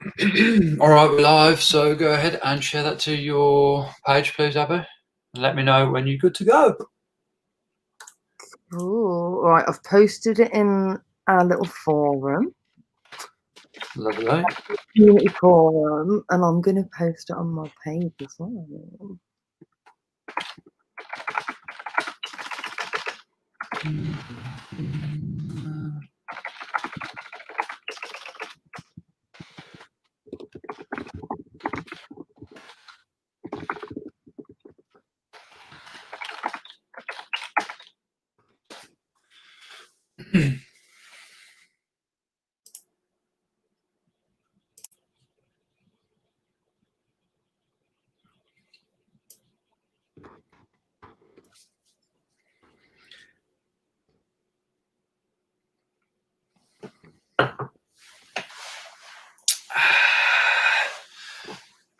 All right, we're live, so go ahead and share that to your page, please, Abby. And let me know when you're good to go. All right, I've posted it in our little forum. Lovely. Community forum, and I'm going to post it on my page as well.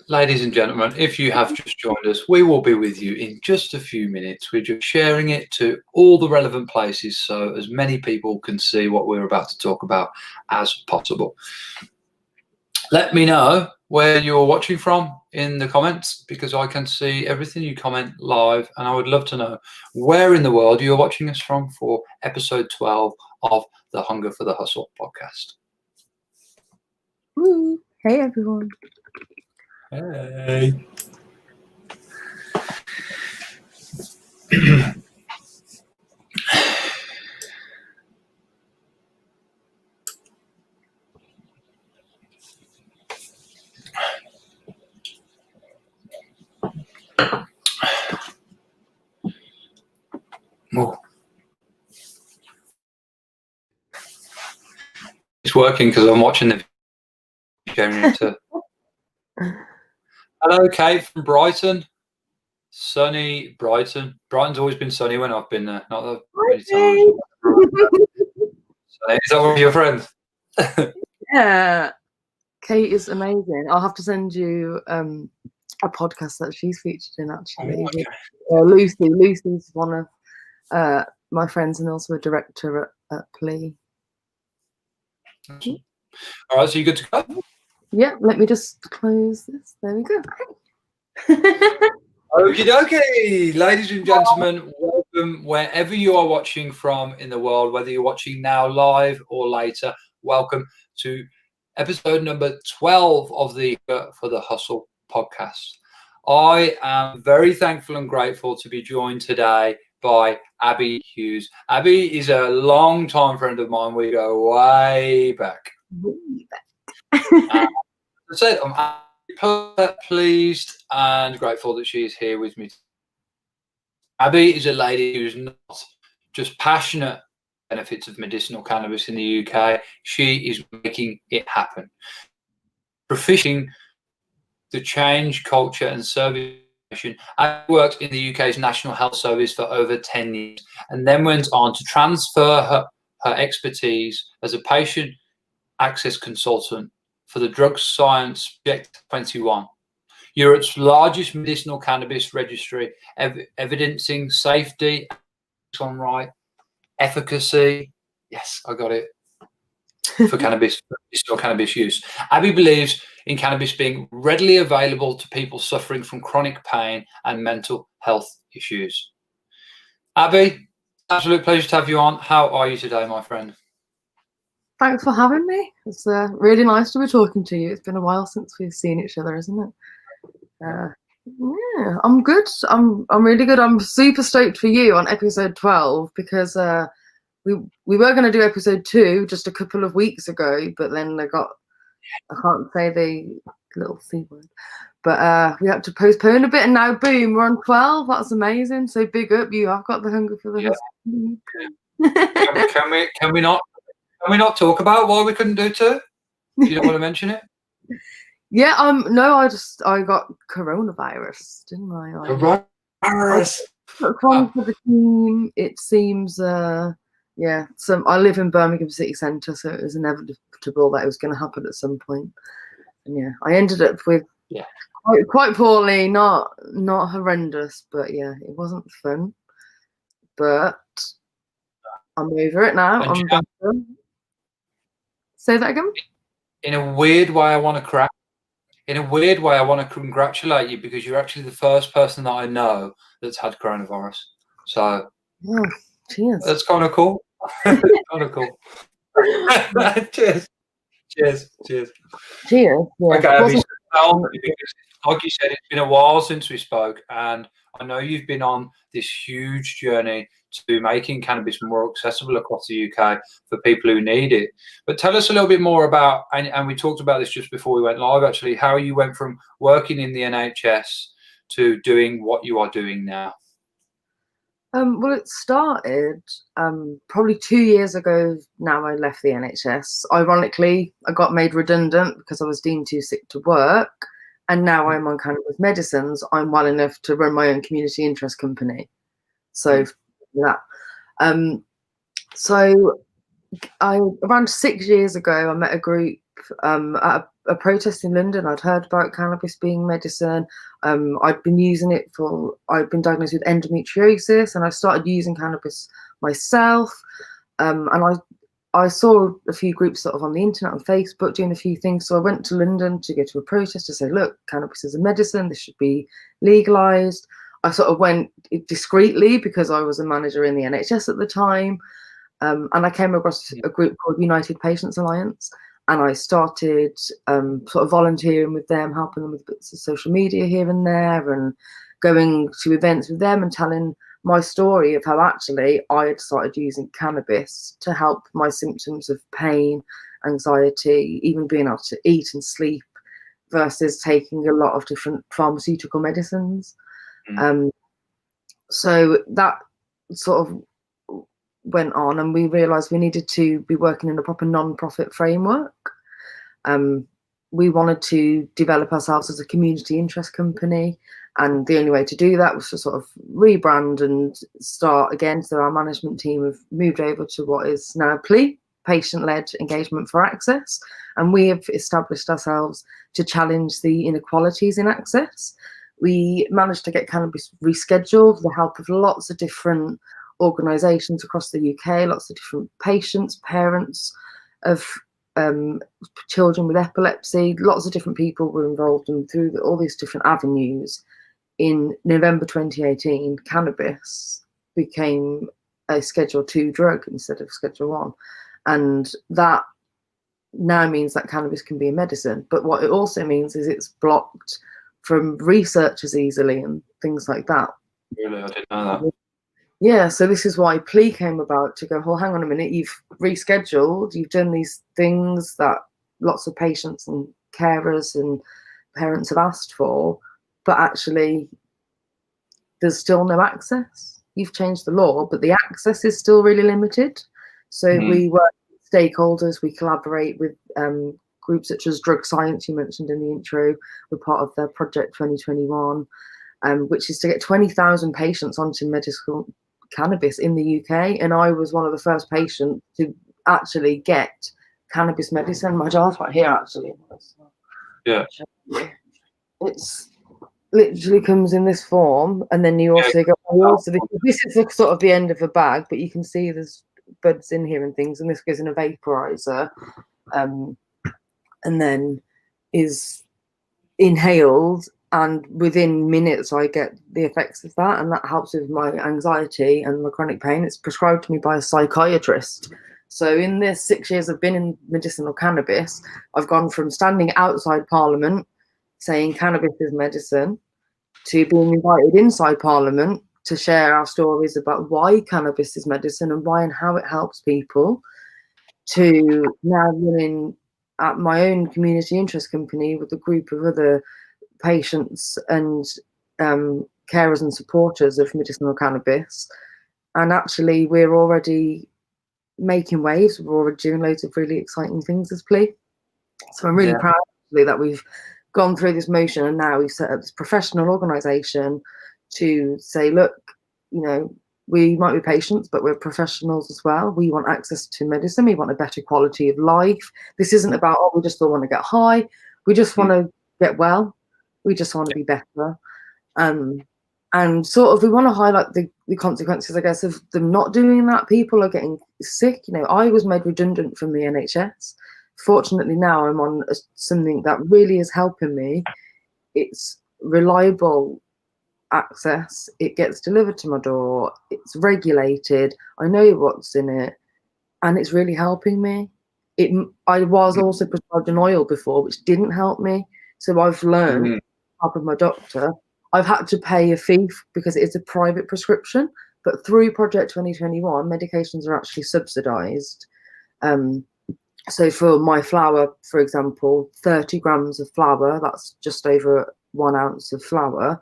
Ladies and gentlemen, if you have just joined us, we will be with you in just a few minutes. We're just sharing it to all the relevant places so as many people can see what we're about to talk about as possible. Let me know where you're watching from in the comments, because I can see everything you comment live, and I would love to know where in the world you're watching us from for episode 12 of the Hunger for the Hustle podcast. Woo. Hey, everyone. Hey. Oh. It's working because I'm watching the video. Hello, Kate from Brighton. Sunny Brighton. Brighton's always been sunny when I've been there. Not that many times. Sunny. Is that one of your friends? Yeah, Kate is amazing. I'll have to send you a podcast that she's featured in, actually. Oh, okay. Lucy. Lucy's one of my friends and also a director at PLEA. All right, so you good to go? Yeah, let me just close this. There we go. Okie dokie, ladies and gentlemen, welcome wherever you are watching from in the world, whether you're watching now live or later. Welcome to episode number 12 of the For the Hustle podcast. I am very thankful and grateful to be joined today by Abbey Hughes. Abbey is a long-time friend of mine. We go way back. I said, I'm pleased and grateful that she is here with me. Abbey is a lady who's not just passionate benefits of medicinal cannabis in the UK. She is making it happen. Proficient to change culture and service. I worked in the UK's National Health Service for over 10 years and then went on to transfer her expertise as a patient access consultant for the Drug Science Project 21, Europe's largest medicinal cannabis registry, evidencing safety, on right, efficacy. Yes, I got it. For cannabis, medicinal cannabis use. Abbey believes in cannabis being readily available to people suffering from chronic pain and mental health issues. Abbey, absolute pleasure to have you on. How are you today, my friend? Thanks for having me. It's really nice to be talking to you. It's been a while since we've seen each other, isn't it? Yeah, I'm good. I'm really good. I'm super stoked for you on episode 12 because we were going to do episode 2 just a couple of weeks ago, but then I can't say the little C word, but we had to postpone a bit, and now boom, we're on 12. That's amazing. So big up, you have got the hunger for the hustle. Can we not talk about why we couldn't do 2? You don't want to mention it? Yeah, no, I got coronavirus, didn't I? Coronavirus. One for the team. It seems, yeah. I live in Birmingham city centre, so it was inevitable that it was going to happen at some point. And yeah, I ended up with quite poorly, not horrendous, but yeah, it wasn't fun. But I'm over it now. I'm better. Say that again. in a weird way, I want to congratulate you, because you're actually the first person that I know that's had coronavirus. So Oh, cheers. that's kind of cool. Kind of cool. Cheers. Cheers. Cheers. Cheers. Yeah. Okay, Abby, so tell me, because like you said, it's been a while since we spoke, and I know you've been on this huge journey to making cannabis more accessible across the UK for people who need it. But tell us a little bit more about, and we talked about this just before we went live, actually, how you went from working in the NHS to doing what you are doing now. Well, it started probably 2 years ago now. I left the NHS. Ironically, I got made redundant because I was deemed too sick to work. And now I'm on cannabis medicines. I'm well enough to run my own community interest company. So that. So around 6 years ago, I met a group at a protest in London. I'd heard about cannabis being medicine. I'd been using it I'd been diagnosed with endometriosis, and I started using cannabis myself. And I saw a few groups sort of on the internet, on Facebook, doing a few things. So I went to London to go to a protest to say, look, cannabis is a medicine. This should be legalized. I sort of went discreetly because I was a manager in the NHS at the time. And I came across a group called United Patients Alliance, and I started sort of volunteering with them, helping them with bits of social media here and there, and going to events with them and telling my story of how actually I had started using cannabis to help my symptoms of pain, anxiety, even being able to eat and sleep, versus taking a lot of different pharmaceutical medicines. So that sort of went on, and we realized we needed to be working in a proper non-profit framework. We wanted to develop ourselves as a community interest company, and the only way to do that was to sort of rebrand and start again. So our management team have moved over to what is now PLEA, patient-led engagement for access, and we have established ourselves to challenge the inequalities in access. We managed to get cannabis rescheduled with the help of lots of different organisations across the UK, lots of different patients, parents of children with epilepsy. Lots of different people were involved, and through all these different avenues, in November 2018, cannabis became a Schedule 2 drug instead of Schedule 1. And that now means that cannabis can be a medicine. But what it also means is it's blocked from research as easily and things like that. Really, I didn't know that. Yeah, so this is why PLEA came about, to go, well, hang on a minute, you've rescheduled, you've done these things that lots of patients and carers and parents have asked for, but actually there's still no access. You've changed the law, but the access is still really limited. So we work with stakeholders, we collaborate with groups such as Drug Science, you mentioned in the intro. We're part of their Project 2021, which is to get 20,000 patients onto medicinal cannabis in the UK. And I was one of the first patients to actually get cannabis medicine. My jar's right here, actually. Yeah. It's literally comes in this form, and then you also go, this is the sort of the end of a bag, but you can see there's buds in here and things, and this goes in a vaporizer, and then is inhaled, and within minutes I get the effects of that, and that helps with my anxiety and my chronic pain. It's prescribed to me by a psychiatrist. So in this 6 years I've been in medicinal cannabis, I've gone from standing outside Parliament saying cannabis is medicine to being invited inside Parliament to share our stories about why cannabis is medicine and why and how it helps people, to now running at my own community interest company with a group of other patients and carers and supporters of medicinal cannabis. And actually we're already making waves. We're already doing loads of really exciting things as PLEA. So I'm really proud actually that we've gone through this motion, and now we've set up this professional organisation to say, look, you know, we might be patients, but we're professionals as well. We want access to medicine. We want a better quality of life. This isn't about, oh, we just all want to get high. We just want to get well. We just want to be better. And sort of we want to highlight the consequences, I guess, of them not doing that. People are getting sick. You know, I was made redundant from the NHS fortunately now I'm on something that really is helping me. It's reliable access. It gets delivered to my door. It's regulated. I know what's in it, and it's really helping me. I was also prescribed an oil before, which didn't help me. So I've learned, help of my doctor, I've had to pay a fee because it is a private prescription. But through Project 2021, medications are actually subsidised. So for my flour, for example, 30 grams of flour, that's just over 1 ounce of flour,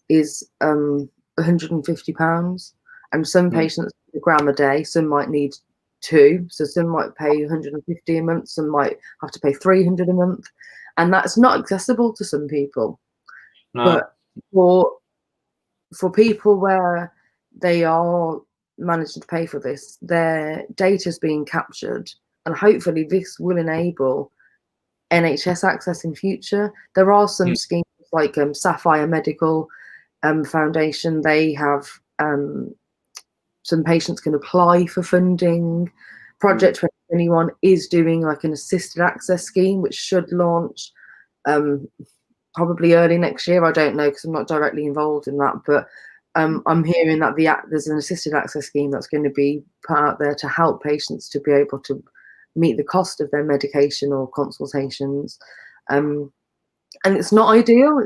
is £150. And some patients need a gram a day, some might need 2. So some might pay 150 a month, some might have to pay 300 a month. And that's not accessible to some people. No. But for people where they are managing to pay for this, their data is being captured, and hopefully this will enable NHS access in future. There are some schemes like Sapphire Medical Foundation. They have some patients can apply for funding. Project 2021 is doing like an assisted access scheme, which should launch probably early next year. I don't know because I'm not directly involved in that, but I'm hearing that there's an assisted access scheme that's going to be put out there to help patients to be able to meet the cost of their medication or consultations. And it's not ideal.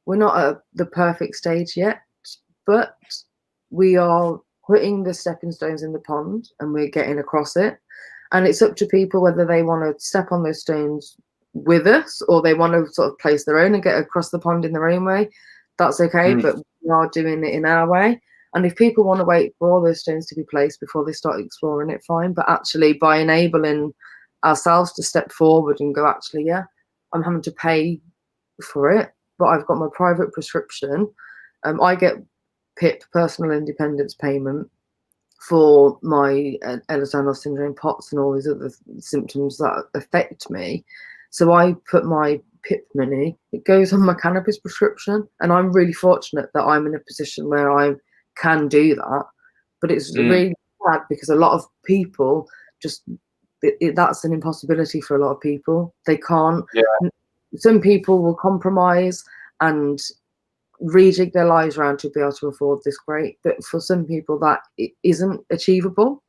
We're not at the perfect stage yet, but we are putting the stepping stones in the pond and we're getting across it. And it's up to people whether they want to step on those stones with us or they want to sort of place their own and get across the pond in their own way. That's okay, but we are doing it in our way. And if people want to wait for all those stones to be placed before they start exploring it, fine. But actually, by enabling ourselves to step forward and go, actually, yeah, I'm having to pay for it, but I've got my private prescription. I get PIP, personal independence payment, for my Ehlers-Danlos syndrome, POTS, and all these other symptoms that affect me. So I put my PIP money, it goes on my cannabis prescription, and I'm really fortunate that I'm in a position where I can do that. But it's really sad because a lot of people just, that's an impossibility for a lot of people. They can't. Yeah. Some people will compromise and rejig their lives around to be able to afford this, great, but for some people that it isn't achievable.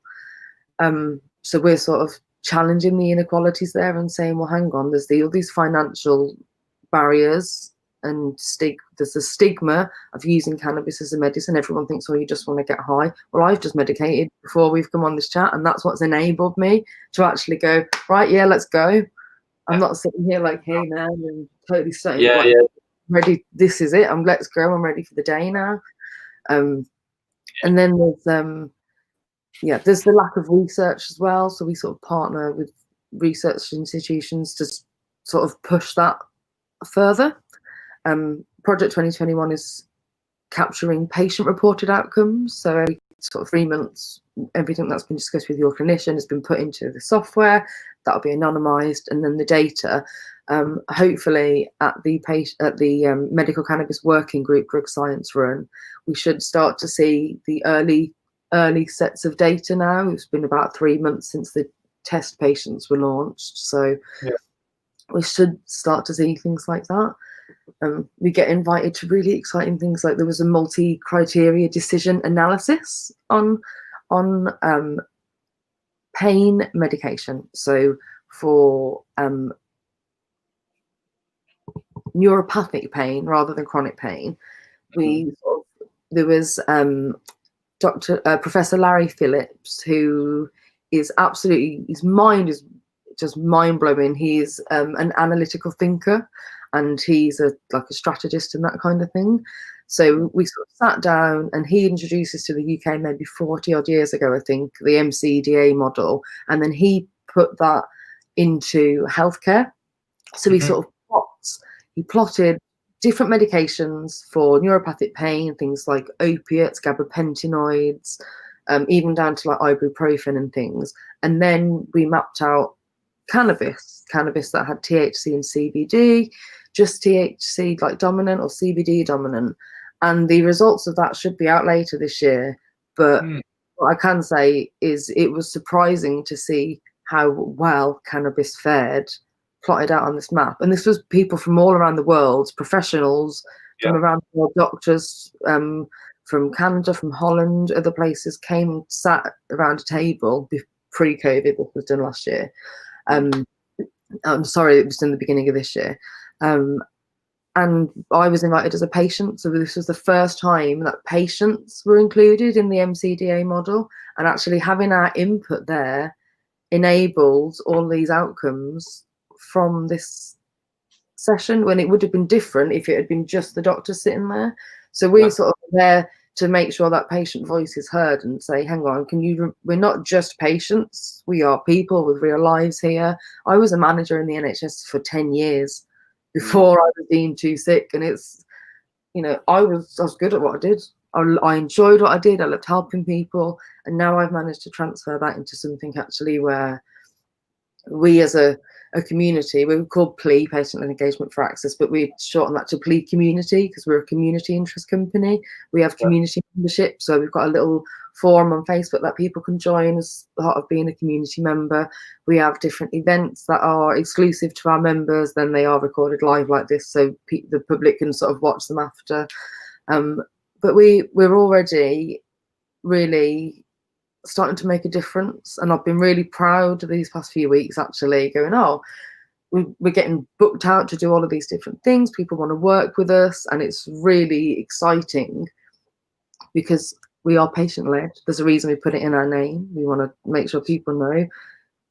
So we're sort of challenging the inequalities there and saying, well, hang on, there's all these financial barriers and there's a stigma of using cannabis as a medicine. Everyone thinks, oh, you just want to get high. Well, I've just medicated before we've come on this chat, and that's what's enabled me to actually go, right, yeah, let's go. I'm not sitting here like, hey man, and totally saying, ready, this is it, let's go, I'm ready for the day now. And then there's the lack of research as well, so we sort of partner with research institutions to sort of push that further. Project 2021 is capturing patient reported outcomes, so every sort of 3 months everything that's been discussed with your clinician has been put into the software that'll be anonymized, and then the data hopefully at the medical cannabis working group drug science run, we should start to see the early sets of data now. It's been about 3 months since the test patients were launched, so we should start to see things like that. We get invited to really exciting things, like there was a multi-criteria decision analysis on pain medication. So for neuropathic pain rather than chronic pain, there was Professor Larry Phillips, who is absolutely, his mind is just mind-blowing. He's an analytical thinker, and he's like a strategist and that kind of thing. So we sort of sat down, and he introduced us to the UK maybe 40 odd years ago, I think, the MCDA model, and then he put that into healthcare. So he sort of plotted different medications for neuropathic pain, things like opiates, gabapentinoids, even down to like ibuprofen and things. And then we mapped out cannabis that had THC and CBD, just THC like dominant or CBD dominant. And the results of that should be out later this year. But what I can say is it was surprising to see how well cannabis fared, plotted out on this map. And this was people from all around the world, professionals from around the world, doctors from Canada, from Holland, other places, came and sat around a table pre-COVID. This was done last year. I'm sorry, it was in the beginning of this year. And I was invited as a patient. So this was the first time that patients were included in the MCDA model, and actually having our input there enables all these outcomes from this session, when it would have been different if it had been just the doctor sitting there. So we're sort of there to make sure that patient voice is heard and say, hang on, we're not just patients, we are people with real lives here. I was a manager in the NHS for 10 years before I was deemed too sick, and it's, you know, I was good at what I did. I enjoyed what I did. I loved helping people, and now I've managed to transfer that into something actually where we as a community, we're called PLEA, Patient and Engagement for Access, but we shorten that to PLEA Community because we're a community interest company. We have community membership, so we've got a little forum on Facebook that people can join as part of being a community member. We have different events that are exclusive to our members, then they are recorded live like this, so the public can sort of watch them after. But we're already really starting to make a difference, and I've been really proud of these past few weeks actually going, oh, we're getting booked out to do all of these different things, people want to work with us, and it's really exciting because we are patient-led. There's a reason we put it in our name. We want to make sure people know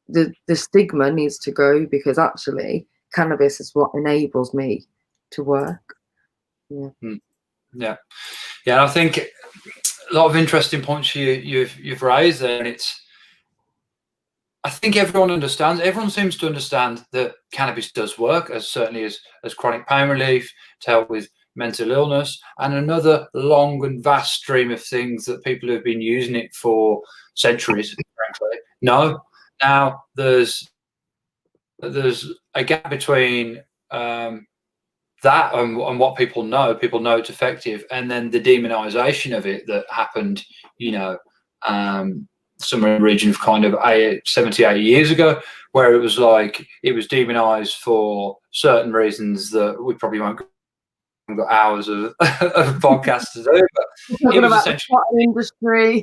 the stigma needs to go, because actually cannabis is what enables me to work. Yeah, I think a lot of interesting points you've raised there, and I think everyone seems to understand that cannabis does work, as certainly as chronic pain relief, to help with mental illness, and another long and vast stream of things that people have been using it for centuries, frankly. No, now there's a gap between that and what people know. People know it's effective, and then the demonization of it that happened, you know, somewhere in the region of kind of 78 years ago, where it was like it was demonized for certain reasons that we probably won't got hours of podcasts to do. But it was essentially the industry.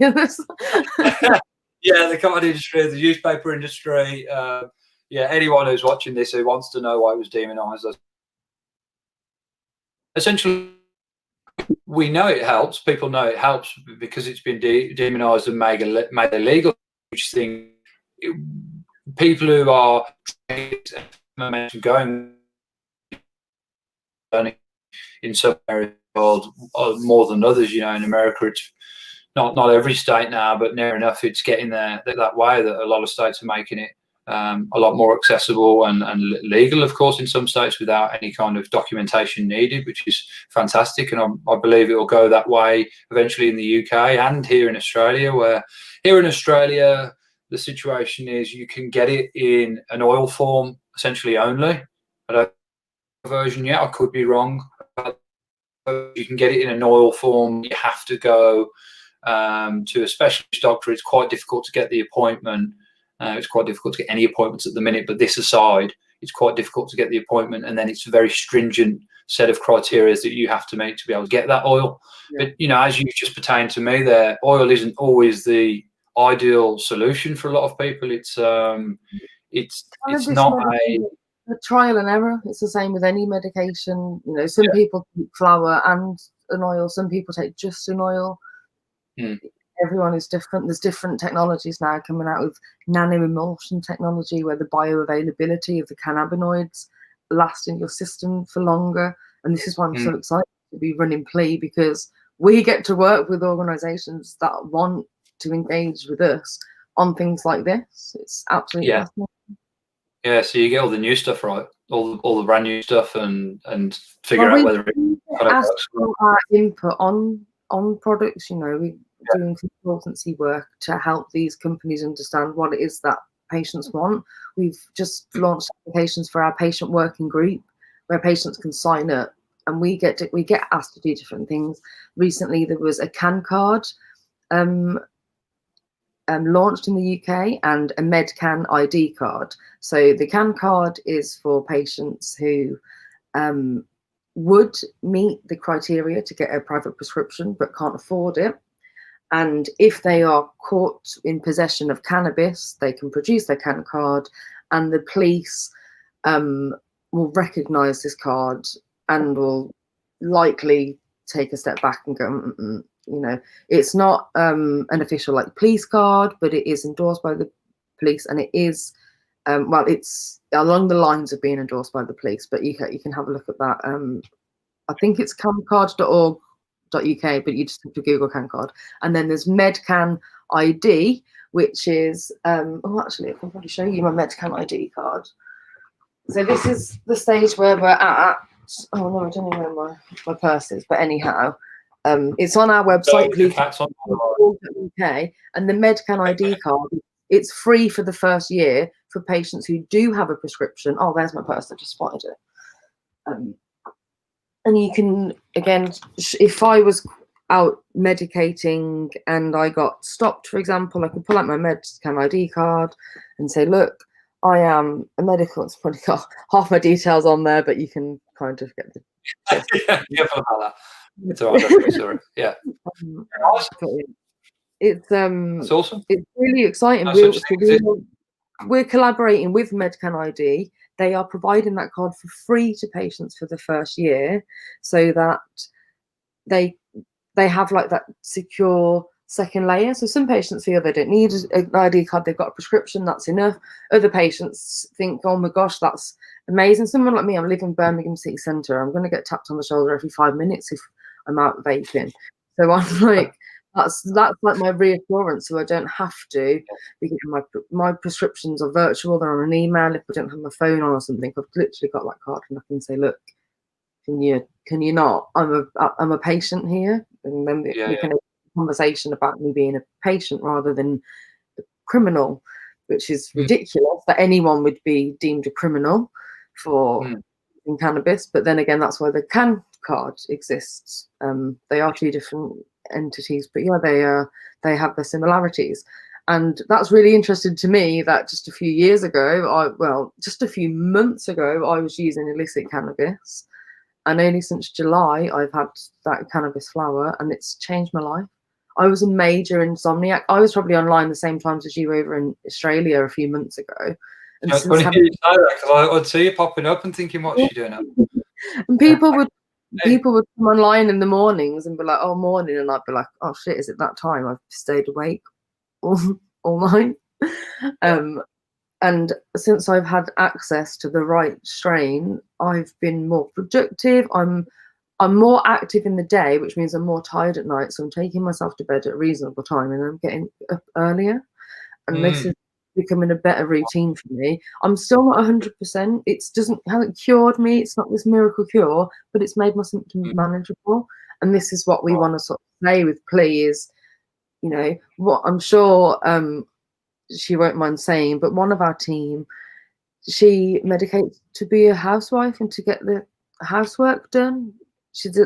Yeah, the cotton industry, the newspaper industry. Anyone who's watching this who wants to know why it was demonized, essentially, we know it helps. People know it helps because it's been demonized and made illegal. Which thing, people who are going in some areas of the world more than others. You know, in America, it's not every state now, but near enough. It's getting there that way. That a lot of states are making it a lot more accessible and legal, of course, in some states without any kind of documentation needed, which is fantastic. And I believe it will go that way eventually in the UK and here in Australia, where here in Australia, the situation is you can get it in an oil form essentially only. I don't know the version yet, I could be wrong. You can get it in an oil form. You have to go to a specialist doctor. It's quite difficult to get the appointment. It's quite difficult to get any appointments at the minute, but this aside, it's quite difficult to get the appointment, and then it's a very stringent set of criteria that you have to meet to be able to get that oil. Yeah. But, you know, as you just pertained to me there, oil isn't always the ideal solution for a lot of people. It's not a trial and error. It's the same with any medication. You know, some people take flour and an oil, some people take just an oil. Everyone is different. There's different technologies now coming out with nano-emulsion technology, where the bioavailability of the cannabinoids last in your system for longer. And this is why I'm so excited to be running PLEA, because we get to work with organisations that want to engage with us on things like this. It's absolutely fascinating. Yeah, so you get all the new stuff, right? All the brand new stuff, and figure out whether it ask for our input on products. You know, we doing consultancy work to help these companies understand what it is that patients want. We've just launched applications for our patient working group, where patients can sign up, and we get asked to do different things. Recently, there was a can card launched in the UK, and a MedCan ID card. So the CAN card is for patients who would meet the criteria to get a private prescription but can't afford it. And if they are caught in possession of cannabis, they can produce their CAN card, and the police will recognise this card and will likely take a step back and go, you know, it's not an official like police card, but it is endorsed by the police, and it is well, it's along the lines of being endorsed by the police. But you can have a look at that. I think it's cancard.org.uk, but you just have to Google CAN card. And then there's MedCan ID, which is oh, actually, I can probably show you my MedCan ID card. So this is the stage where we're at. Oh no, I don't know where my purse is, but anyhow, it's on our website, UK, and the MedCan ID card. It's free for the first year for patients who do have a prescription. Oh, there's my purse. I just spotted it. And you can, again, if I was out medicating and I got stopped, for example, I could pull out my MedCan ID card and say, look, I am a medical. It's probably got half my details on there, but you can kind of get the. Yeah, about that. It's all right. Sorry. Yeah. It's awesome. It's really exciting. We're collaborating with MedCan ID. They are providing that card for free to patients for the first year, so that they have like that secure second layer. So some patients feel they don't need an ID card, they've got a prescription, that's enough. Other patients think, oh my gosh, that's amazing. Someone like me, I live in Birmingham City Centre, I'm going to get tapped on the shoulder every 5 minutes if I'm out vaping. So I'm like, that's like my reassurance, so I don't have to be getting my prescriptions are virtual, they're on an email. If I don't have my phone on or something, I've literally got that card and I can say, look, can you not? I'm a patient here, and then we can have a conversation about me being a patient rather than a criminal, which is ridiculous that anyone would be deemed a criminal for using cannabis. But then again, that's why the CAN card exists. They are two different entities, but yeah, they have their similarities. And that's really interesting to me that just a few years ago, just a few months ago, I was using illicit cannabis. And only since July, I've had that cannabis flower, and it's changed my life. I was a major insomniac. I was probably online the same times as you over in Australia a few months ago. And it's funny you say that, because I'd see you popping up and thinking, what's she doing now? And people would come online in the mornings and be like, oh, morning. And I'd be like, oh, shit, is it that time? I've stayed awake all night. And since I've had access to the right strain, I've been more productive. I'm more active in the day, which means I'm more tired at night. So I'm taking myself to bed at a reasonable time, and I'm getting up earlier. And this is becoming a better routine for me. I'm still not 100%. It hasn't cured me. It's not this miracle cure, but it's made my symptoms manageable. And this is what we want to sort of say with PLEA is, you know, what I'm sure she won't mind saying, but one of our team, she medicates to be a housewife and to get the housework done. She has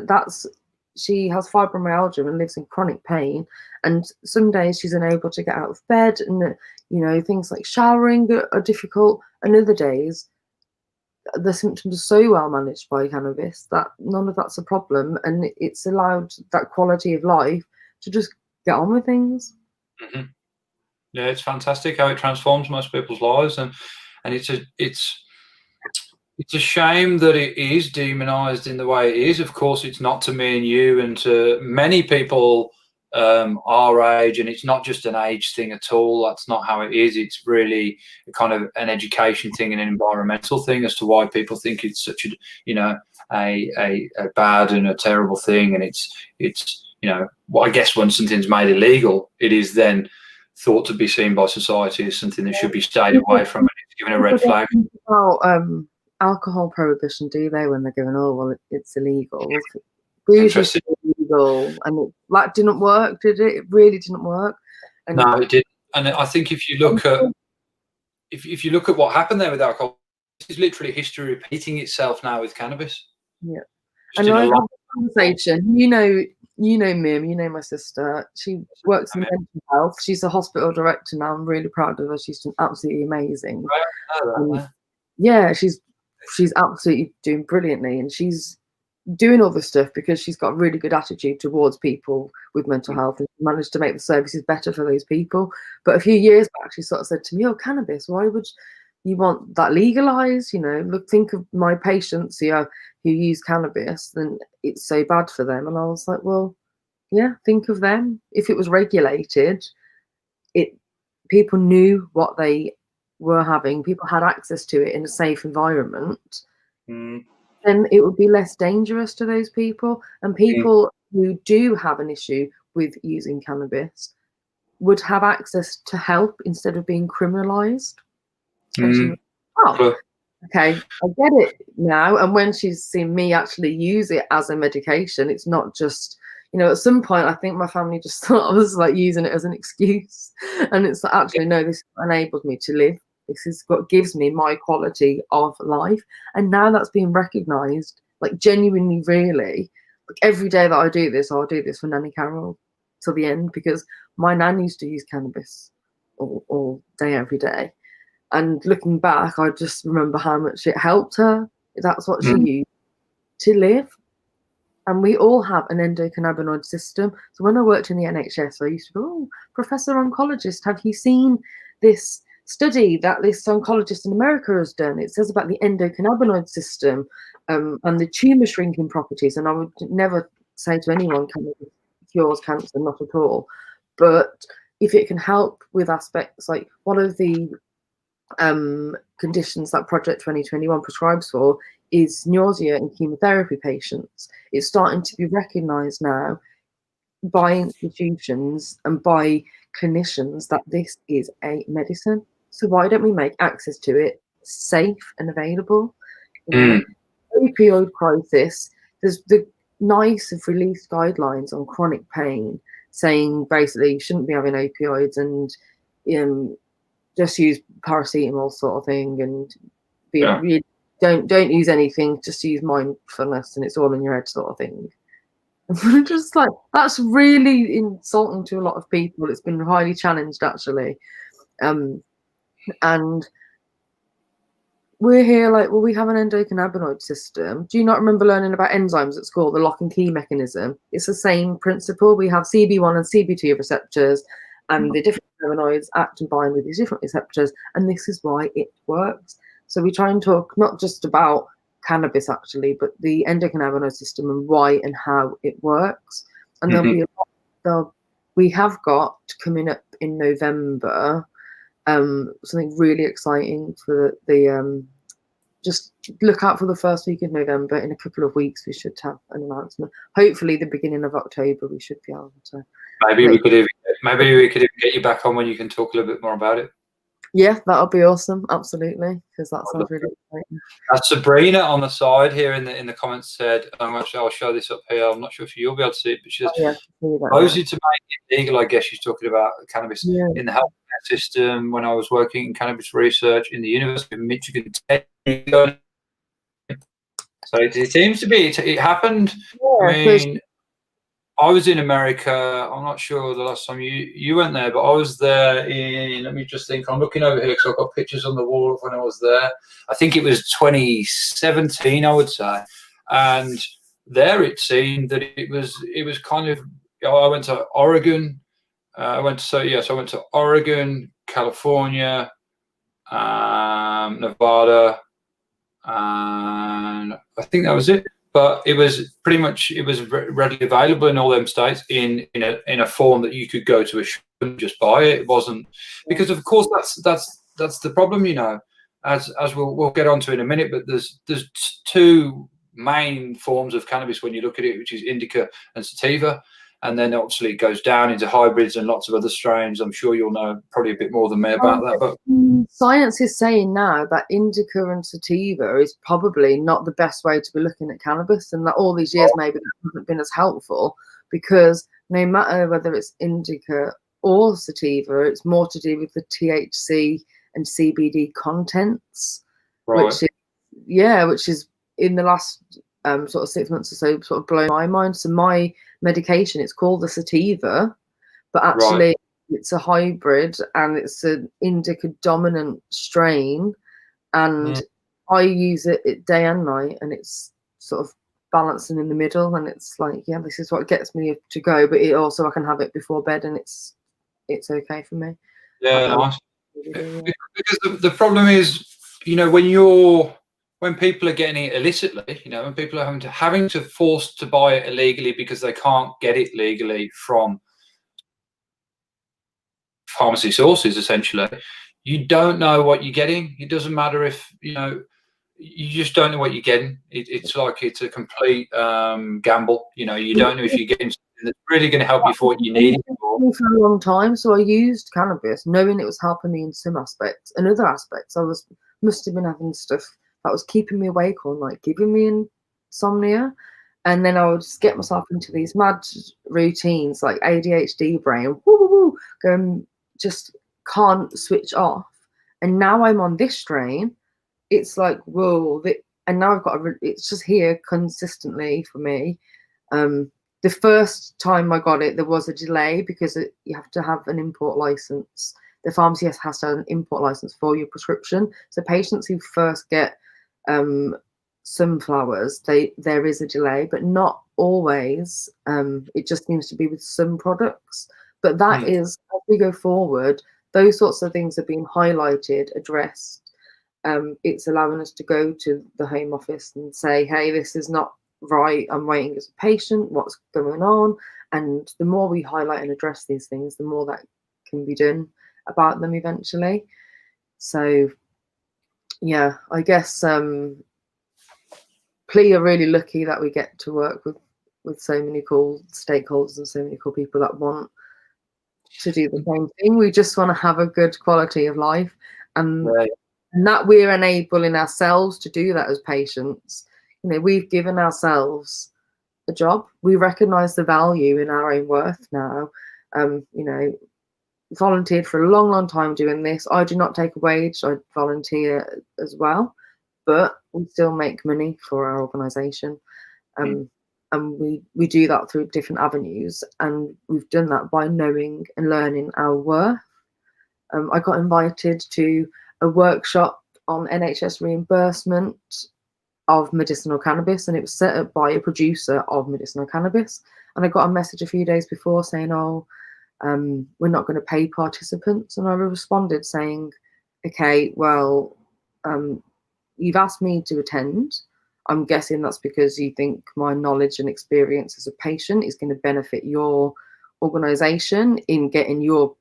fibromyalgia and lives in chronic pain, and some days she's unable to get out of bed, and you know, things like showering are difficult, and other days the symptoms are so well managed by cannabis that none of that's a problem, and it's allowed that quality of life to just get on with things. Yeah, it's fantastic how it transforms most people's lives, and it's a shame that it is demonized in the way it is. Of course, it's not to me and you, and to many people our age, and it's not just an age thing at all. That's not how it is. It's really a kind of an education thing and an environmental thing as to why people think it's such a bad and a terrible thing. And it's you know, well, I guess when something's made illegal, it is then thought to be seen by society as something that should be stayed away from, and it's given a red flag. Alcohol prohibition, do they, when they're going, oh well, it's illegal? Booze is illegal, and that didn't work, did it? It really didn't work. And no, it didn't. And I think if you look at if you look at what happened there with alcohol, it's literally history repeating itself now with cannabis. Yeah, and I had a conversation. You know, you know Mim, you know my sister. She works in mental health. She's a hospital director now. I'm really proud of her. She's done absolutely amazing. Yeah, she's absolutely doing brilliantly, and she's doing all this stuff because she's got a really good attitude towards people with mental health and managed to make the services better for those people. But a few years back, she sort of said to me, "Oh, cannabis, why would you want that legalized? You know, look, think of my patients who use cannabis, and it's so bad for them." And I was like, well, yeah, think of them. If it was regulated, people knew what they were having, people had access to it in a safe environment, then it would be less dangerous to those people. And people who do have an issue with using cannabis would have access to help instead of being criminalized. Oh, okay, I get it now. And when she's seen me actually use it as a medication, it's not just, you know, at some point I think my family just thought I was like using it as an excuse. And it's like, actually, no, this enabled me to live. This is what gives me my quality of life. And now that's being recognized, like genuinely, really. Like every day that I do this, I'll do this for Nanny Carol till the end, because my nan used to use cannabis all day, every day. And looking back, I just remember how much it helped her. That's what she used to live. And we all have an endocannabinoid system. So when I worked in the NHS, I used to go, "Oh, Professor Oncologist, have you seen this study that this oncologist in America has done? It says about the endocannabinoid system and the tumor shrinking properties." And I would never say to anyone, "Cannabis cures cancer," not at all. But if it can help with aspects like one of the conditions that Project 2021 prescribes for is nausea in chemotherapy patients. It's starting to be recognised now by institutions and by clinicians that this is a medicine. So why don't we make access to it safe and available? You know, opioid crisis, there's the NICE have released guidelines on chronic pain saying basically you shouldn't be having opioids and just use paracetamol sort of thing, and really don't use anything, just use mindfulness and it's all in your head sort of thing. And just like, that's really insulting to a lot of people. It's been highly challenged actually. And we're here like, well, we have an endocannabinoid system. Do you not remember learning about enzymes at school, the lock and key mechanism? It's the same principle. We have CB1 and CB2 receptors, and the different cannabinoids act and bind with these different receptors, and this is why it works. So we try and talk not just about cannabis actually, but the endocannabinoid system and why and how it works. And there'll be we have got coming up in November something really exciting for the just look out for the first week of November. In a couple of weeks we should have an announcement. Hopefully the beginning of October we should be able to. Maybe we could even get you back on when you can talk a little bit more about it. Yeah, that'll be awesome. Absolutely, because that sounds really exciting. Sabrina on the side here in the comments said, actually, I'll show this up here. I'm not sure if you'll be able to see it, but she says, mostly to make it legal. I guess she's talking about cannabis in the healthcare system. When I was working in cannabis research in the University of Michigan, so it seems to be. It happened. Yeah, I mean, I was in America. I'm not sure the last time you went there, but I was there in, let me just think, I'm looking over here because I've got pictures on the wall of when I was there. I think it was 2017, I would say. And there it seemed that it was kind of, I went to Oregon. I went to Oregon, California, Nevada, and I think that was it. But it was pretty much, it was readily available in all them states in a form that you could go to a shop and just buy it. It wasn't, because of course that's the problem, you know, as we'll get onto in a minute. But there's two main forms of cannabis when you look at it, which is indica and sativa, and then obviously it goes down into hybrids and lots of other strains. I'm sure you'll know probably a bit more than me about that. But science is saying now that indica and sativa is probably not the best way to be looking at cannabis, and that all these years maybe that hasn't been as helpful, because no matter whether it's indica or sativa, it's more to do with the THC and CBD contents, which is in the last sort of 6 months or so sort of blown my mind. So my medication, it's called the sativa, but actually it's a hybrid and it's an indica dominant strain, and I use it day and night, and it's sort of balancing in the middle, and it's like, yeah, this is what gets me to go, but it also I can have it before bed and it's okay for me. Yeah, Like, nice. Because the problem is, you know, when people are getting it illicitly, you know, when people are having to force to buy it illegally because they can't get it legally from pharmacy sources, essentially, you don't know what you're getting. It doesn't matter if, you know, you just don't know what you're getting. It's like it's a complete gamble. You know, you don't know if you're getting something that's really going to help you for what you need it for. For a long time, so I used cannabis knowing it was helping me in some aspects. In other aspects, I must have been having stuff that was keeping me awake all night, giving me insomnia, and then I would just get myself into these mad routines, like ADHD brain, woo, woo, woo, going, just can't switch off. And now I'm on this strain. It's like, whoa, and now I've got it's just here consistently for me. The first time I got it, there was a delay because you have to have an import license. The pharmacy has to have an import license for your prescription. So patients who first get sunflowers, there is a delay, but not always. It just seems to be with some products. But that is, as we go forward, those sorts of things are being highlighted, addressed. It's allowing us to go to the Home Office and say, hey, this is not right, I'm waiting as a patient, what's going on? And the more we highlight and address these things, the more that can be done about them eventually. So yeah, I guess PLEA are really lucky that we get to work with so many cool stakeholders and so many cool people that want to do the same thing. We just want to have a good quality of life, and that we're enabling ourselves to do that as patients. You know, we've given ourselves a job. We recognize the value in our own worth now. You know, volunteered for a long, long time doing this. I do not take a wage. I volunteer as well, but we still make money for our organisation. And we do that through different avenues. And we've done that by knowing and learning our worth. I got invited to a workshop on NHS reimbursement of medicinal cannabis, and it was set up by a producer of medicinal cannabis. And I got a message a few days before saying, oh, we're not going to pay participants. And I responded saying, okay, well, you've asked me to attend. I'm guessing that's because you think my knowledge and experience as a patient is going to benefit your organisation in getting your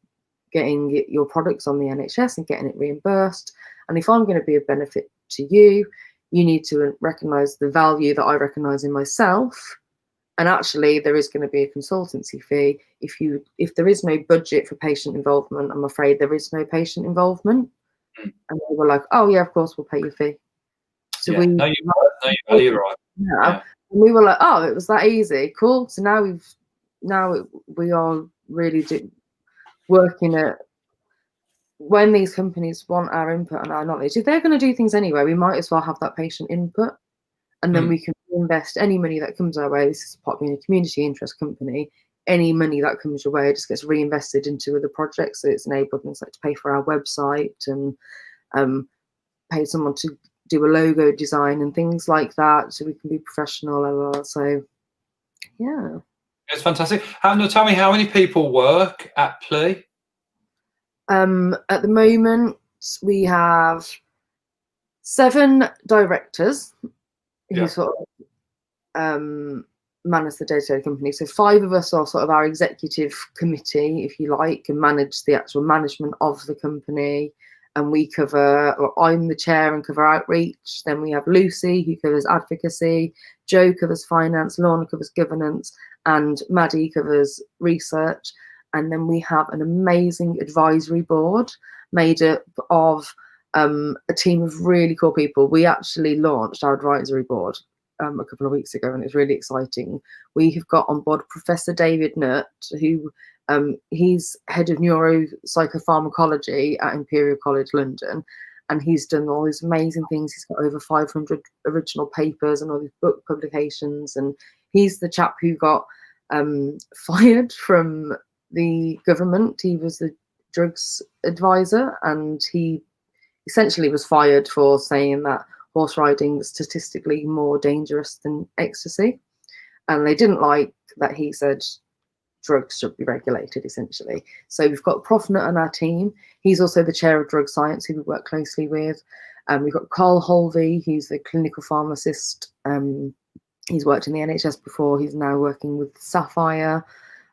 products on the NHS and getting it reimbursed. And if I'm going to be a benefit to you, you need to recognise the value that I recognise in myself. And actually, there is going to be a consultancy fee. If there is no budget for patient involvement, I'm afraid there is no patient involvement. And they were like, "Oh yeah, of course we'll pay your fee." So you're right. Yeah. And we were like, "Oh, it was that easy, cool." So now we are really working at, when these companies want our input and our knowledge, if they're going to do things anyway, we might as well have that patient input, and then we can invest any money that comes our way. This is partly a community interest company. Any money that comes your way just gets reinvested into other projects. So it's enabled us, like, to pay for our website and pay someone to do a logo design and things like that, so we can be professional. So yeah, it's fantastic. Tell me, how many people work at PLEA? At the moment, we have 7 directors who sort of manage the day-to-day company. So 5 of us are sort of our executive committee, if you like, and manage the actual management of the company. And we cover, or I'm the chair and cover outreach. Then we have Lucy, who covers advocacy. Joe covers finance. Lorna covers governance. And Maddie covers research. And then we have an amazing advisory board made up of a team of really cool people. We actually launched our advisory board a couple of weeks ago, and it's really exciting. We have got on board Professor David Nutt, who he's head of neuropsychopharmacology at Imperial College London, and he's done all these amazing things. He's got over 500 original papers and all these book publications, and he's the chap who got fired from the government. He was the drugs advisor, and he essentially was fired for saying that horse riding is statistically more dangerous than ecstasy, and they didn't like that he said drugs should be regulated, essentially. So we've got Proficient on our team. He's also the chair of drug science, who we work closely with. We've got Carl Holvey, who's the clinical pharmacist. He's worked in the NHS before. He's now working with Sapphire,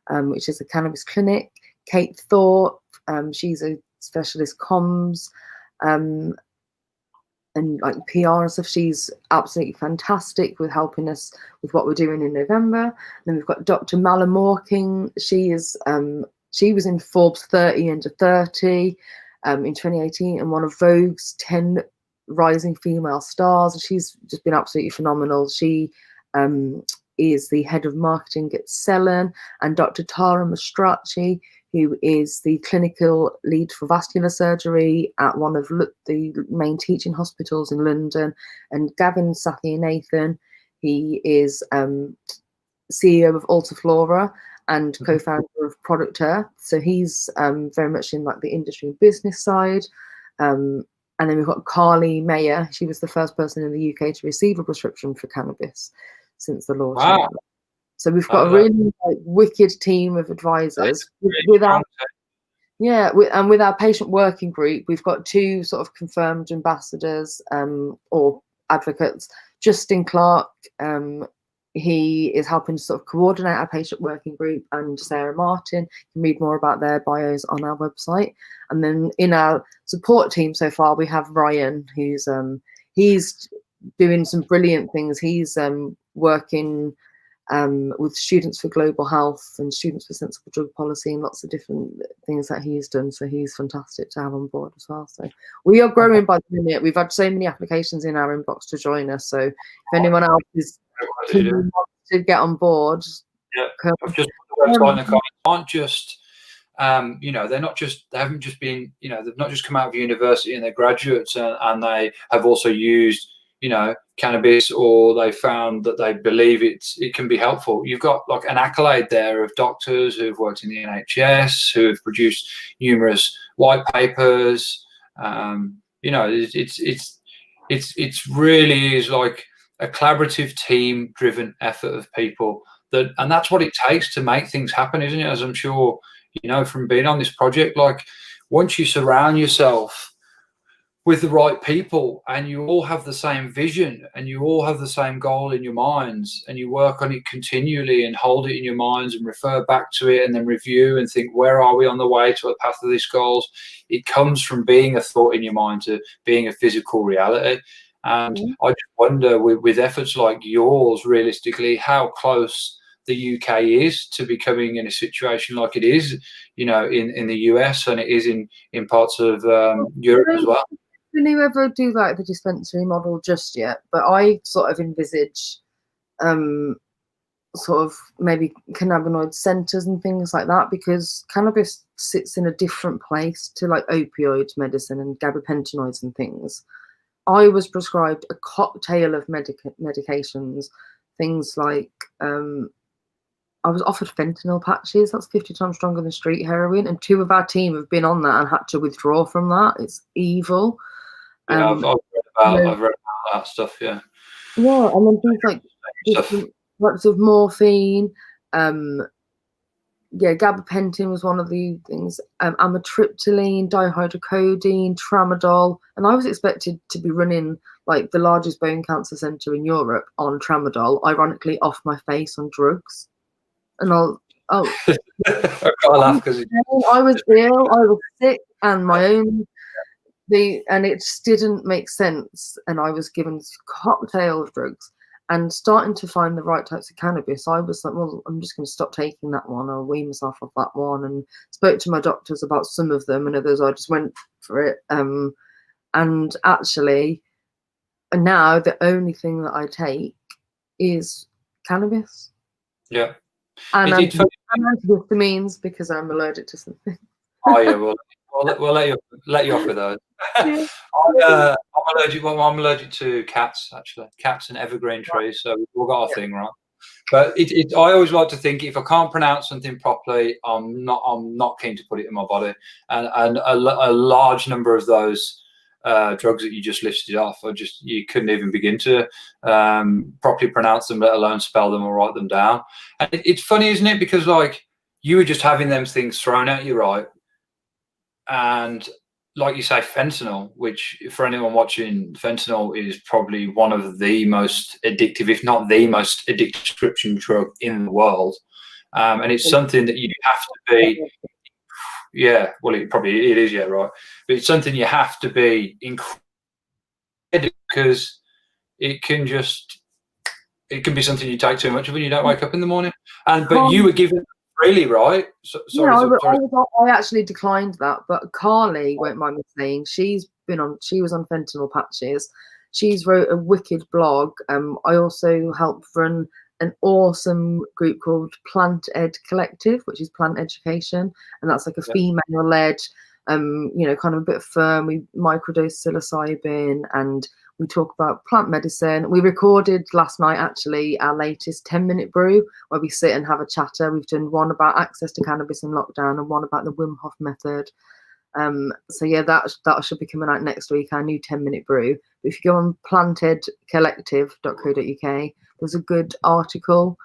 which is a cannabis clinic. Kate Thorpe, she's a specialist comms and like PR and stuff. She's absolutely fantastic with helping us with what we're doing in November. And then we've got Dr. Mala Morking. She was in Forbes 30 under 30 in 2018 and one of Vogue's 10 rising female stars. She's just been absolutely phenomenal. She is the head of marketing at Cellen, and Dr. Tara Mastracci, who is the clinical lead for vascular surgery at one of the main teaching hospitals in London, and Gavin Sathianathan, he is CEO of Altaflora and co-founder of Product Earth. So he's very much in like the industry and business side. And then we've got Carly Mayer. She was the first person in the UK to receive a prescription for cannabis since the law. Wow. So we've got a really wicked team of advisors. With our patient working group, we've got 2 sort of confirmed ambassadors or advocates. Justin Clark, he is helping to sort of coordinate our patient working group, and Sarah Martin. You can read more about their bios on our website. And then in our support team so far, we have Ryan, who's he's doing some brilliant things. He's working with Students for Global Health and Students for Sensible Drug Policy and lots of different things that he's done. So he's fantastic to have on board as well. So we are growing by the minute. We've had so many applications in our inbox to join us. So if anyone else is wants to get on board, I've just put the website in the aren't just they haven't just been, they've not just come out of university and they're graduates and they have also used cannabis, or they found that they believe it can be helpful. You've got like an accolade there of doctors who've worked in the NHS, who have produced numerous white papers. It's really is like a collaborative team driven effort of people and that's what it takes to make things happen, isn't it? As I'm sure from being on this project, like once you surround yourself with the right people and you all have the same vision and you all have the same goal in your minds, and you work on it continually and hold it in your minds and refer back to it and then review and think, where are we on the way to a path of these goals? It comes from being a thought in your mind to being a physical reality. And I just wonder with efforts like yours, realistically, how close the UK is to becoming in a situation like it is, in the US, and it is in parts of Europe as well. Didn't you ever do like the dispensary model just yet? But I sort of envisage sort of maybe cannabinoid centers and things like that, because cannabis sits in a different place to like opioid medicine and gabapentinoids and things. I was prescribed a cocktail of medications, things like I was offered fentanyl patches. That's 50 times stronger than street heroin, and 2 of our team have been on that and had to withdraw from that. It's evil. Yeah, I've read about that stuff. Yeah, and then things like different types of morphine. Gabapentin was one of the things. Amitriptyline, dihydrocodone, tramadol, and I was expected to be running like the largest bone cancer centre in Europe on tramadol. Ironically, off my face on drugs, and I can't laugh because I was ill, I was sick, and my own. And it just didn't make sense, and I was given this cocktail of drugs and starting to find the right types of cannabis. I was like, well, I'm just going to stop taking that one. I'll wean myself off that one, and spoke to my doctors about some of them, and others I just went for it. And actually now the only thing that I take is cannabis. Yeah. And antihistamines because I'm allergic to something. Oh yeah, well, we'll let you off with those. Yeah. I'm allergic. Well, I'm allergic to cats, actually. Cats and evergreen trees. So we've all got our thing, right? But I always like to think if I can't pronounce something properly, I'm not keen to put it in my body. And a large number of those drugs that you just listed off, you couldn't even begin to properly pronounce them, let alone spell them or write them down. And it's funny, isn't it? Because like you were just having them things thrown at you, right? And like you say, fentanyl, which for anyone watching, fentanyl is probably one of the most addictive, if not the most addictive prescription drug in the world. And it's something that you have to be, yeah, well, it is, yeah, right. But it's something you have to be incredible because it can be something you take too much of when you don't wake up in the morning. But you were given freely, right? Sorry. I actually declined that, but Carly won't mind me saying she was on fentanyl patches. She's wrote a wicked blog. I also help run an awesome group called Plant Ed Collective, which is plant education, and that's like a female-led, kind of a bit firm. We microdose psilocybin and we talk about plant medicine. We recorded last night, actually, our latest 10-minute brew where we sit and have a chatter. We've done one about access to cannabis in lockdown and one about the Wim Hof method. So yeah, that should be coming out next week, our new 10-minute brew. But if you go on plantedcollective.co.uk, there's a good article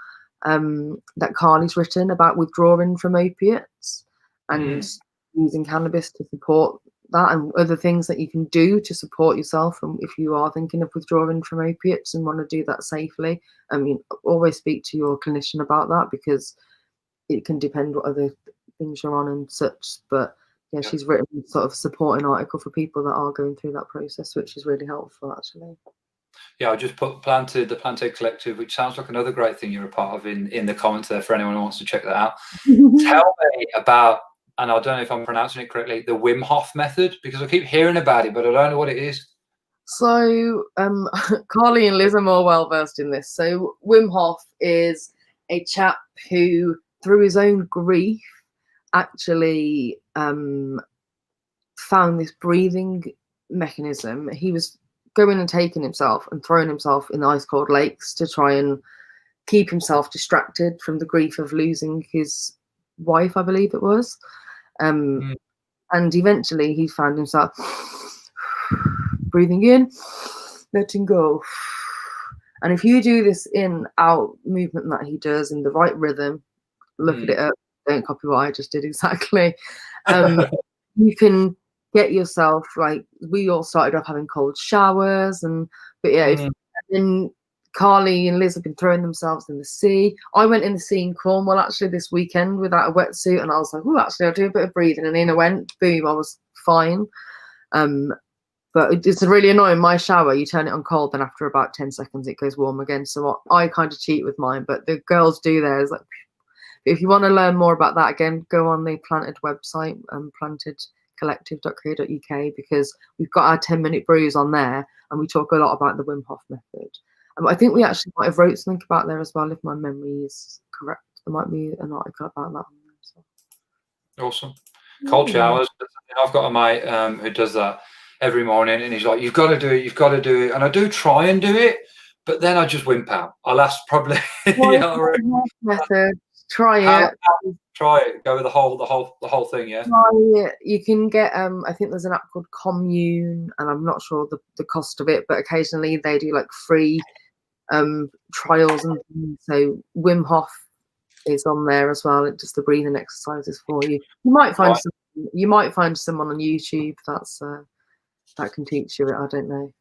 that Carly's written about withdrawing from opiates and using cannabis to support that, and other things that you can do to support yourself. And if you are thinking of withdrawing from opiates and want to do that safely, I mean, always speak to your clinician about that because it can depend what other things you're on and such. But yeah, she's written sort of a supporting article for people that are going through that process, which is really helpful, actually. Yeah, I just put the Planted Collective, which sounds like another great thing you're a part of in the comments there for anyone who wants to check that out. Tell me about, and I don't know if I'm pronouncing it correctly, the Wim Hof method, because I keep hearing about it, but I don't know what it is. So Carly and Liz are more well versed in this. So Wim Hof is a chap who, through his own grief, actually found this breathing mechanism. He was going and taking himself and throwing himself in ice cold lakes to try and keep himself distracted from the grief of losing his wife, I believe it was. And eventually he found himself breathing in, letting go. And if you do this in out movement that he does in the right rhythm, look at it up, don't copy what I just did exactly. You can get yourself, like, we all started off having cold showers, but then Carly and Liz have been throwing themselves in the sea. I went in the sea in Cornwall actually this weekend without a wetsuit, and I was like, oh, actually I'll do a bit of breathing, and in I went, boom, I was fine. But it's really annoying. My shower, you turn it on cold, then after about 10 seconds it goes warm again. So I kind of cheat with mine, but the girls do theirs. Like, if you want to learn more about that, again, go on the Planted website, plantedcollective.co.uk, because we've got our 10-minute brews on there, and we talk a lot about the Wim Hof method. I think we actually might have wrote something about there as well, if my memory is correct. There might be an article about that on there as well. Awesome. Cold showers. I've got a mate who does that every morning, and he's like, you've got to do it, you've got to do it. And I do try and do it, but then I just wimp out. I'll last probably method. Try it. Try it. Go with the whole thing, yeah. You can get I think there's an app called Commune, and I'm not sure the cost of it, but occasionally they do like free trials and things. So Wim Hof is on there as well. It does the breathing exercises for you. You might find someone on YouTube that can teach you it. I don't know.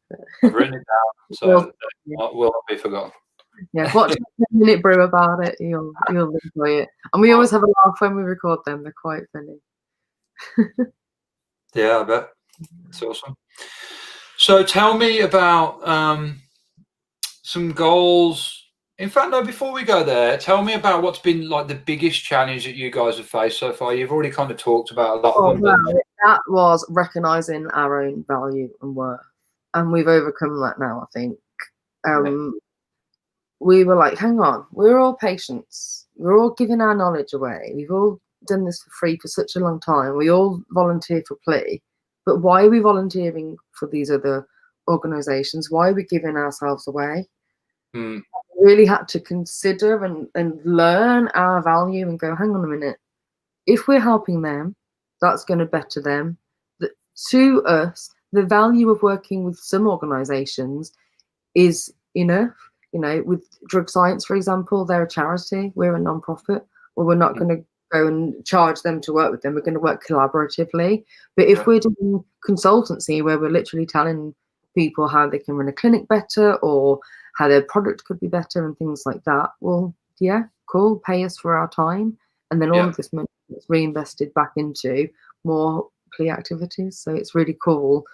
I've written it down, so it will not be forgotten. Yeah, watch a 10-minute brew about it. You'll enjoy it. And we always have a laugh when we record them. They're quite funny. Yeah, I bet. It's awesome. So tell me about some goals. In fact, no, before we go there, tell me about what's been like the biggest challenge that you guys have faced so far. You've already kind of talked about a lot of them. Well, that was recognizing our own value and worth. And we've overcome that now, I think. We were like, hang on, we're all patients. We're all giving our knowledge away. We've all done this for free for such a long time. We all volunteer for PLEA, but why are we volunteering for these other organisations? Why are we giving ourselves away? Mm. We really had to consider and learn our value and go, hang on a minute, if we're helping them, that's going to better them. To us, the value of working with some organisations is enough. You know, with drug science, for example, they're a charity, we're a non-profit. Well, we're not going to go and charge them to work with them. We're going to work collaboratively. But if we're doing consultancy where we're literally telling people how they can run a clinic better or how their product could be better and things like that, well, yeah, cool, pay us for our time. And then all of this money is reinvested back into more PLEA activities. So it's really cool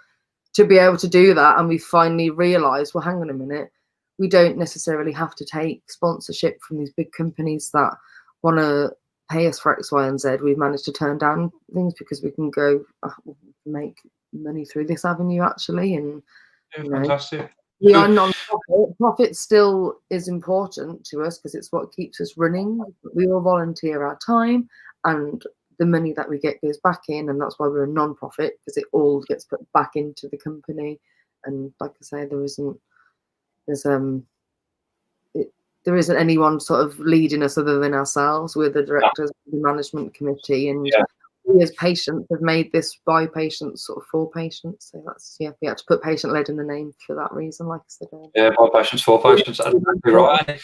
to be able to do that. And we finally realised, well, hang on a minute, we don't necessarily have to take sponsorship from these big companies that want to pay us for X, Y, and Z. We've managed to turn down things because we can go we can make money through this avenue actually. And you know, fantastic. we are non-profit. Profit still is important to us because it's what keeps us running. We all volunteer our time, and the money that we get goes back in, and that's why we're a non-profit, because it all gets put back into the company. And like I say, there isn't anyone sort of leading us other than ourselves. We're the directors of the management committee, and we as patients have made this by patients, sort of for patients. So that's we had to put patient-led in the name for that reason, like I said earlier. Yeah, by patients, for patients. That's exactly right.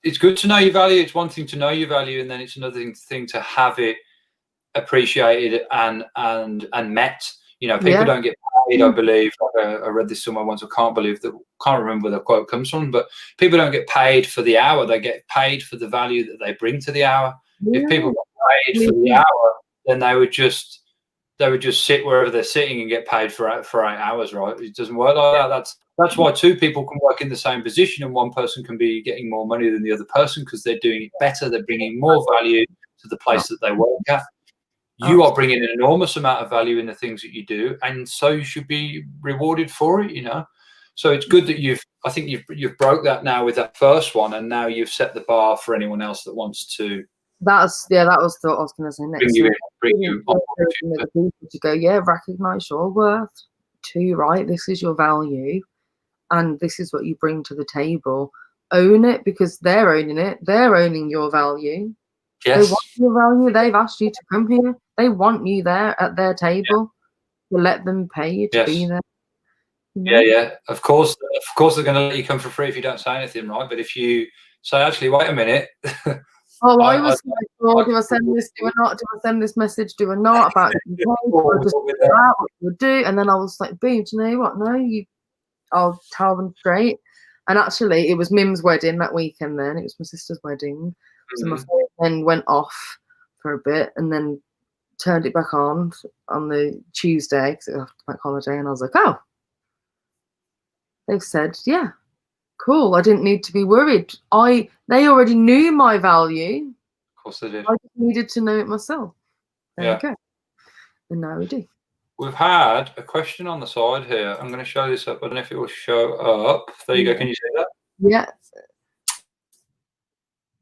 It's good to know your value. It's one thing to know your value, and then it's another thing to have it appreciated and met. You know, people don't get paid, I believe. I read this somewhere once. I can't remember where the quote comes from, but people don't get paid for the hour. They get paid for the value that they bring to the hour. If people got paid for the hour, then they would just sit wherever they're sitting and get paid for 8 hours, right? It doesn't work like that. That's why two people can work in the same position and one person can be getting more money than the other person because they're doing it better. They're bringing more value to the place that they work at. You are bringing an enormous amount of value in the things that you do, and so you should be rewarded for it, you know. So it's good that you've broke that now with that first one, and now you've set the bar for anyone else that wants to. That was what I was going to say next. Bring you on the people to go, recognise your worth too, right? This is your value, and this is what you bring to the table. Own it, because they're owning it. They're owning your value. Yes. They want your value. They've asked you to come here. They want you there at their table. To let them pay you to be there. Yeah. Of course they're going to let you come for free if you don't say anything, right? But if you say, actually, wait a minute. Oh, I was like, oh, do I send this? Do I not? Do I send this message? Do I not? About what do do? And then I was like, boom, do you know what? No, I'll tell them straight. And actually, it was Mim's wedding that weekend then. It was my sister's wedding. So my phone then went off for a bit and then turned it back on the Tuesday because it was after bank holiday. And I was like, oh, they've said, yeah, cool. I didn't need to be worried. They already knew my value. Of course they did. I just needed to know it myself. There you go. And now we do. We've had a question on the side here. I'm going to show this up. I don't know if it will show up. There you go. Can you see that? Yeah.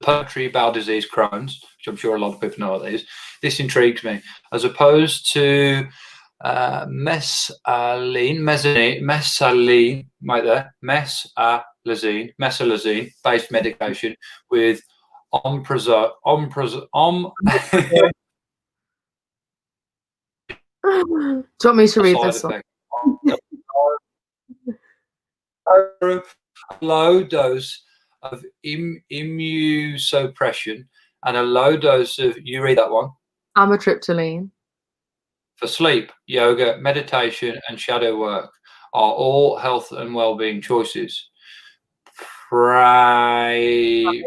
Poetry, bowel disease, Crohn's, which I'm sure a lot of people know what that is. This intrigues me. As opposed to mesalazine based medication with omeprazole. Do you want me to read this one? Low dose of immunosuppression and a low dose of, you read that one? Amitriptyline. For sleep, yoga, meditation, and shadow work are all health and well-being choices. Pranayama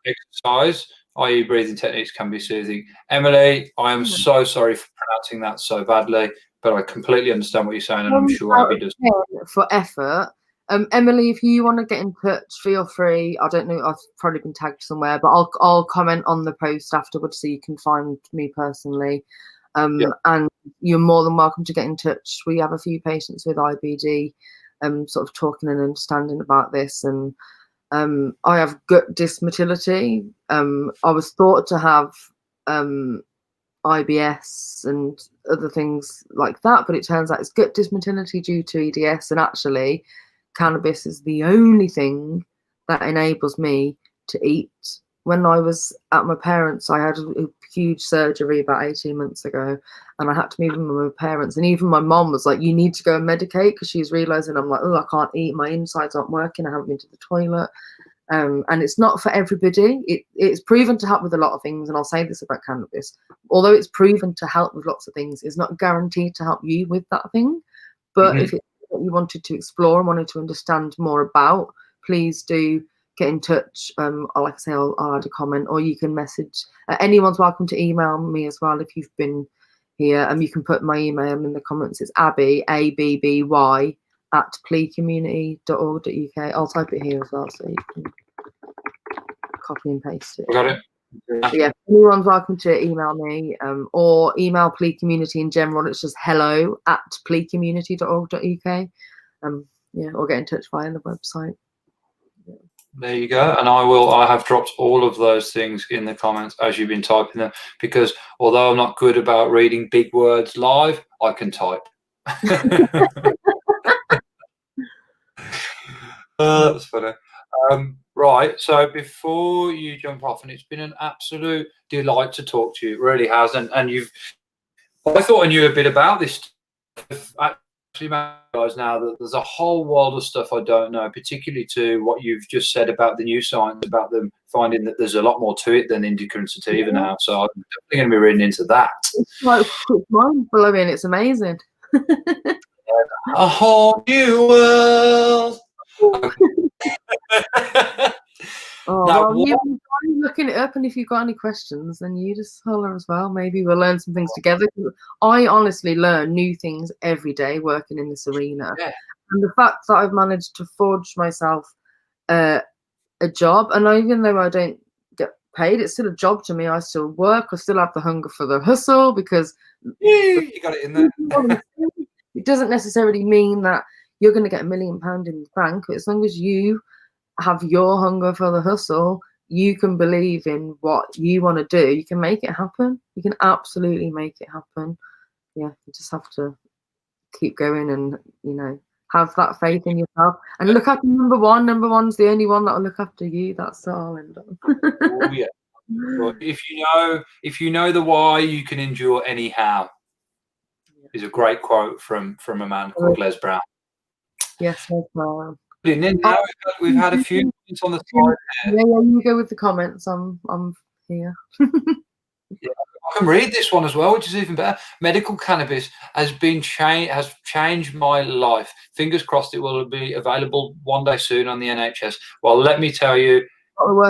exercise, i.e. breathing techniques, can be soothing. Emily, I am so sorry for pronouncing that so badly, but I completely understand what you're saying, and I'm sure Abby does. For effort. Emily, if you want to get in touch, feel free. I don't know, I've probably been tagged somewhere, but I'll comment on the post afterwards so you can find me personally. And you're more than welcome to get in touch. We have a few patients with IBD sort of talking and understanding about this, and I have gut dysmotility. I was thought to have IBS and other things like that, but it turns out it's gut dysmotility due to EDS, and actually cannabis is the only thing that enables me to eat. When I was at my parents', I had a huge surgery about 18 months ago, and I had to move in with my parents, and even my mom was like, you need to go and medicate, because she was realizing I'm like, oh, I can't eat, my insides aren't working, I haven't been to the toilet. And it's not for everybody. It's proven to help with a lot of things, and I'll say this about cannabis. Although it's proven to help with lots of things, it's not guaranteed to help you with that thing. But if it's what you wanted to explore and wanted to understand more about, please do get in touch. Like I say, I'll add a comment, or you can message. Anyone's welcome to email me as well if you've been here. You can put my email in the comments. It's Abbey, ABBY, at pleacommunity.org.uk. I'll type it here as well, so you can copy and paste it. Got it. But yeah, anyone's welcome to email me, or email PLEA Community in general. It's just hello@pleacommunity.org.uk. Yeah, or get in touch via the website. There you go. And I have dropped all of those things in the comments as you've been typing them, because although I'm not good about reading big words live, I can type. That was funny. Right, so before you jump off, and it's been an absolute delight to talk to you, it really has. And I thought I knew a bit about this stuff. Actually realize now that there's a whole world of stuff I don't know, particularly to what you've just said about the new science, about them finding that there's a lot more to it than indica and sativa now. So I'm definitely going to be reading into that. It's like mind-blowing. It's amazing. A whole new world. Well, you're looking it up, and if you've got any questions, then you just holler as well. Maybe we'll learn some things together. I honestly learn new things every day working in this arena. Yeah. And the fact that I've managed to forge myself a job, and even though I don't get paid, it's still a job to me. I still work. I still have the hunger for the hustle, because you got it in there. It doesn't necessarily mean that you're going to get £1 million in the bank. As long as you have your hunger for the hustle, you can believe in what you want to do, you can make it happen. You can absolutely make it happen. Yeah, you just have to keep going and, have that faith in yourself, and look after number one. Number one's the only one that'll look after you. That's all. Oh yeah. Well, if you know the why, you can endure anyhow. Is a great quote from a man called Les Brown. Yes, Les Brown. And then now we've had a few comments on the side there. Yeah, you go with the comments. I'm here. Yeah, I can read this one as well, which is even better. Medical cannabis has changed my life. Fingers crossed it will be available one day soon on the NHS. Well, let me tell you,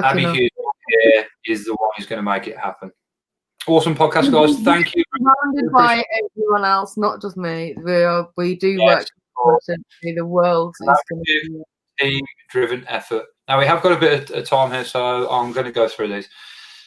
Abbey Hughes here is the one who's going to make it happen. Awesome podcast, guys. Thank you. Surrounded by everyone else, not just me. We do work. The world is going to be a team-driven effort. Now, we have got a bit of time here, so I'm going to go through these.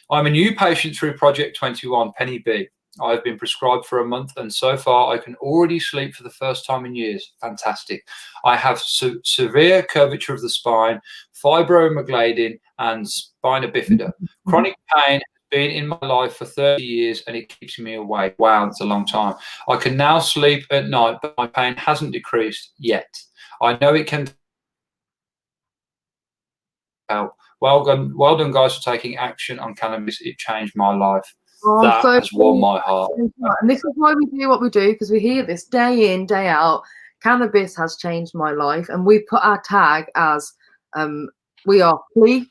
I'm a new patient through Project 21, Penny B. I've been prescribed for a month, and so far I can already sleep for the first time in years. Fantastic. I have severe curvature of the spine, fibromyalgia, and spina bifida. Chronic pain has been in my life for 30 years, and it keeps me awake. Wow, that's a long time. I can now sleep at night, but my pain hasn't decreased yet. I know it can help. Well done, guys, for taking action on cannabis. It changed my life. That has warmed my heart. And this is why we do what we do, because we hear this day in, day out. Cannabis has changed my life, and we put our tag as we are PLEA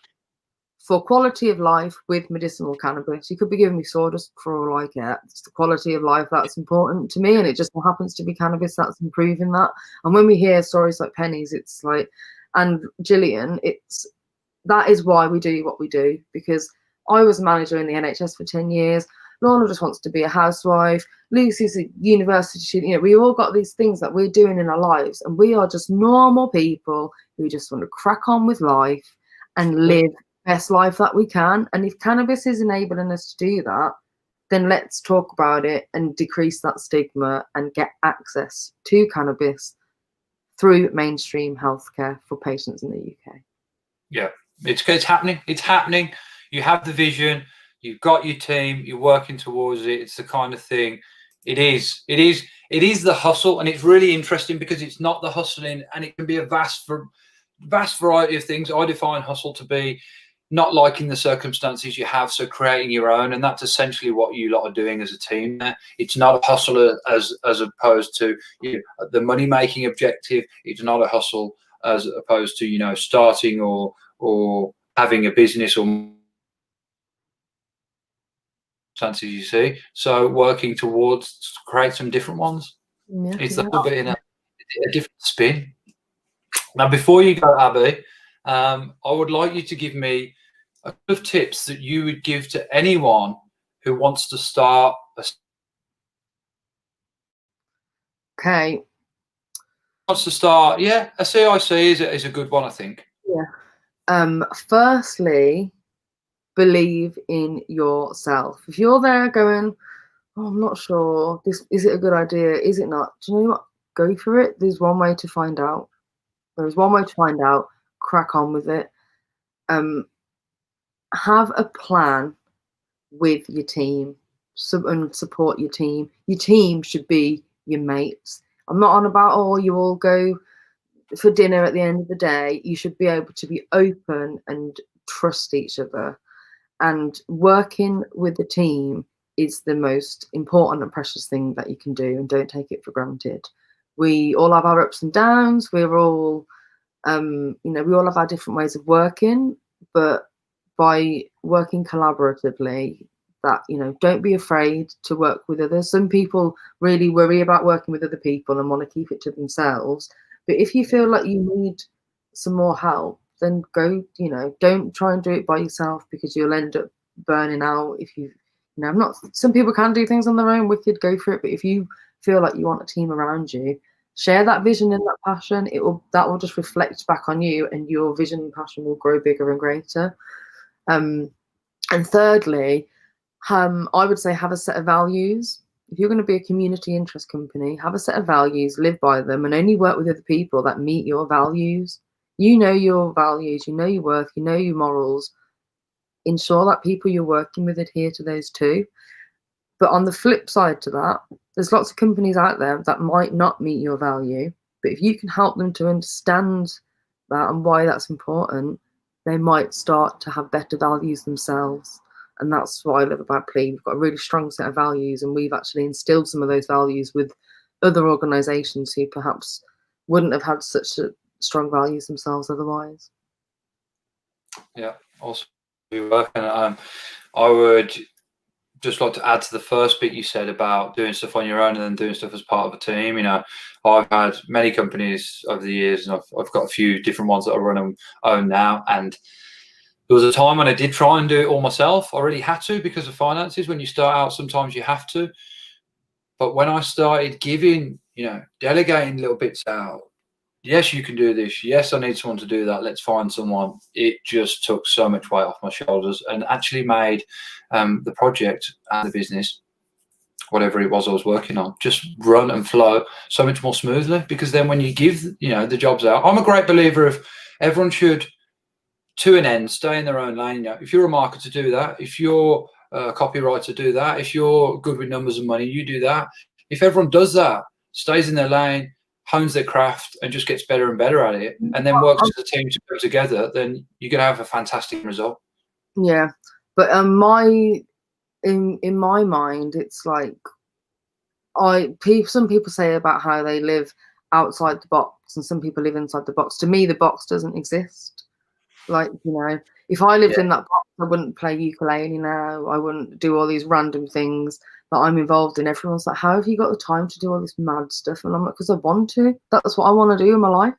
for quality of life with medicinal cannabis. You could be giving me sawdust for all I care. It's the quality of life that's important to me, and it just happens to be cannabis that's improving that. And when we hear stories like Penny's, it's like, and Gillian, that is why we do what we do, because I was a manager in the NHS for 10 years. Lorna just wants to be a housewife. Lucy's a university student. We all got these things that we're doing in our lives, and we are just normal people who just want to crack on with life and live the best life that we can. And if cannabis is enabling us to do that, then let's talk about it and decrease that stigma and get access to cannabis through mainstream healthcare for patients in the UK. Yeah, it's happening. It's happening. You have the vision. You've got your team. You're working towards it. It's the kind of thing. It is. It is. It is the hustle, and it's really interesting because it's not the hustling, and it can be a vast variety of things. I define hustle to be not liking the circumstances you have, so creating your own, and that's essentially what you lot are doing as a team. There, it's not a hustle as opposed to the money making objective. It's not a hustle as opposed to starting or having a business or circumstances you see. So working towards create some different ones. Yeah, It's yeah. the whole bit in a different spin. Now, before you go, Abby, I would like you to give me a couple of tips that you would give to anyone who wants to start Okay. a CIC is a good one, I think. Yeah. Firstly, believe in yourself. If you're there going, oh, I'm not sure, is it a good idea? Is it not? Do you know what? Go for it. There's one way to find out. There's one way to find out. Crack on with it. Have a plan with your team and support your team. Your team should be your mates. I'm not on about, oh, you all go for dinner at the end of the day. You should be able to be open and trust each other. And working with the team is the most important and precious thing that you can do, and don't take it for granted. We all have our ups and downs. We're all, we all have our different ways of working, but by working collaboratively, that, don't be afraid to work with others. Some people really worry about working with other people and want to keep it to themselves. But if you feel like you need some more help, then go, don't try and do it by yourself, because you'll end up burning out. If I'm not, some people can do things on their own, wicked, go for it. But if you feel like you want a team around you, share that vision and that passion. That will just reflect back on you, and your vision and passion will grow bigger and greater. And thirdly, I would say have a set of values. If you're going to be a community interest company, have a set of values, live by them, and only work with other people that meet your values. You know your values, you know your worth, you know your morals. Ensure that people you're working with adhere to those too. But on the flip side to that, there's lots of companies out there that might not meet your value. But if you can help them to understand that and why that's important, they might start to have better values themselves. And that's what I love about PLEA. We've got a really strong set of values, and we've actually instilled some of those values with other organisations who perhaps wouldn't have had such strong values themselves otherwise. Yeah, also working. I would just like to add to the first bit you said about doing stuff on your own and then doing stuff as part of a team. I've had many companies over the years, and I've got a few different ones that I run and own now. And there was a time when I did try and do it all myself. I really had to because of finances. When you start out, sometimes you have to. But when I started giving, delegating little bits out, yes, you can do this. Yes, I need someone to do that. Let's find someone. It just took so much weight off my shoulders and actually made the project and the business, whatever it was I was working on, just run and flow so much more smoothly. Because then when you give, the jobs out, I'm a great believer of everyone should, to an end, stay in their own lane. If you're a marketer, do that. If you're a copywriter, do that. If you're good with numbers and money, you do that. If everyone does that, stays in their lane, hones their craft, and just gets better and better at it, and then works as a team to go together, then you're going to have a fantastic result. Yeah, but in my mind, it's like some people say about how they live outside the box, and some people live inside the box. To me, the box doesn't exist. Like, if I lived in that box, I wouldn't play ukulele now. I wouldn't do all these random things that I'm involved in. Everyone's like, how have you got the time to do all this mad stuff? And I'm like, because I want to. That's what I want to do in my life.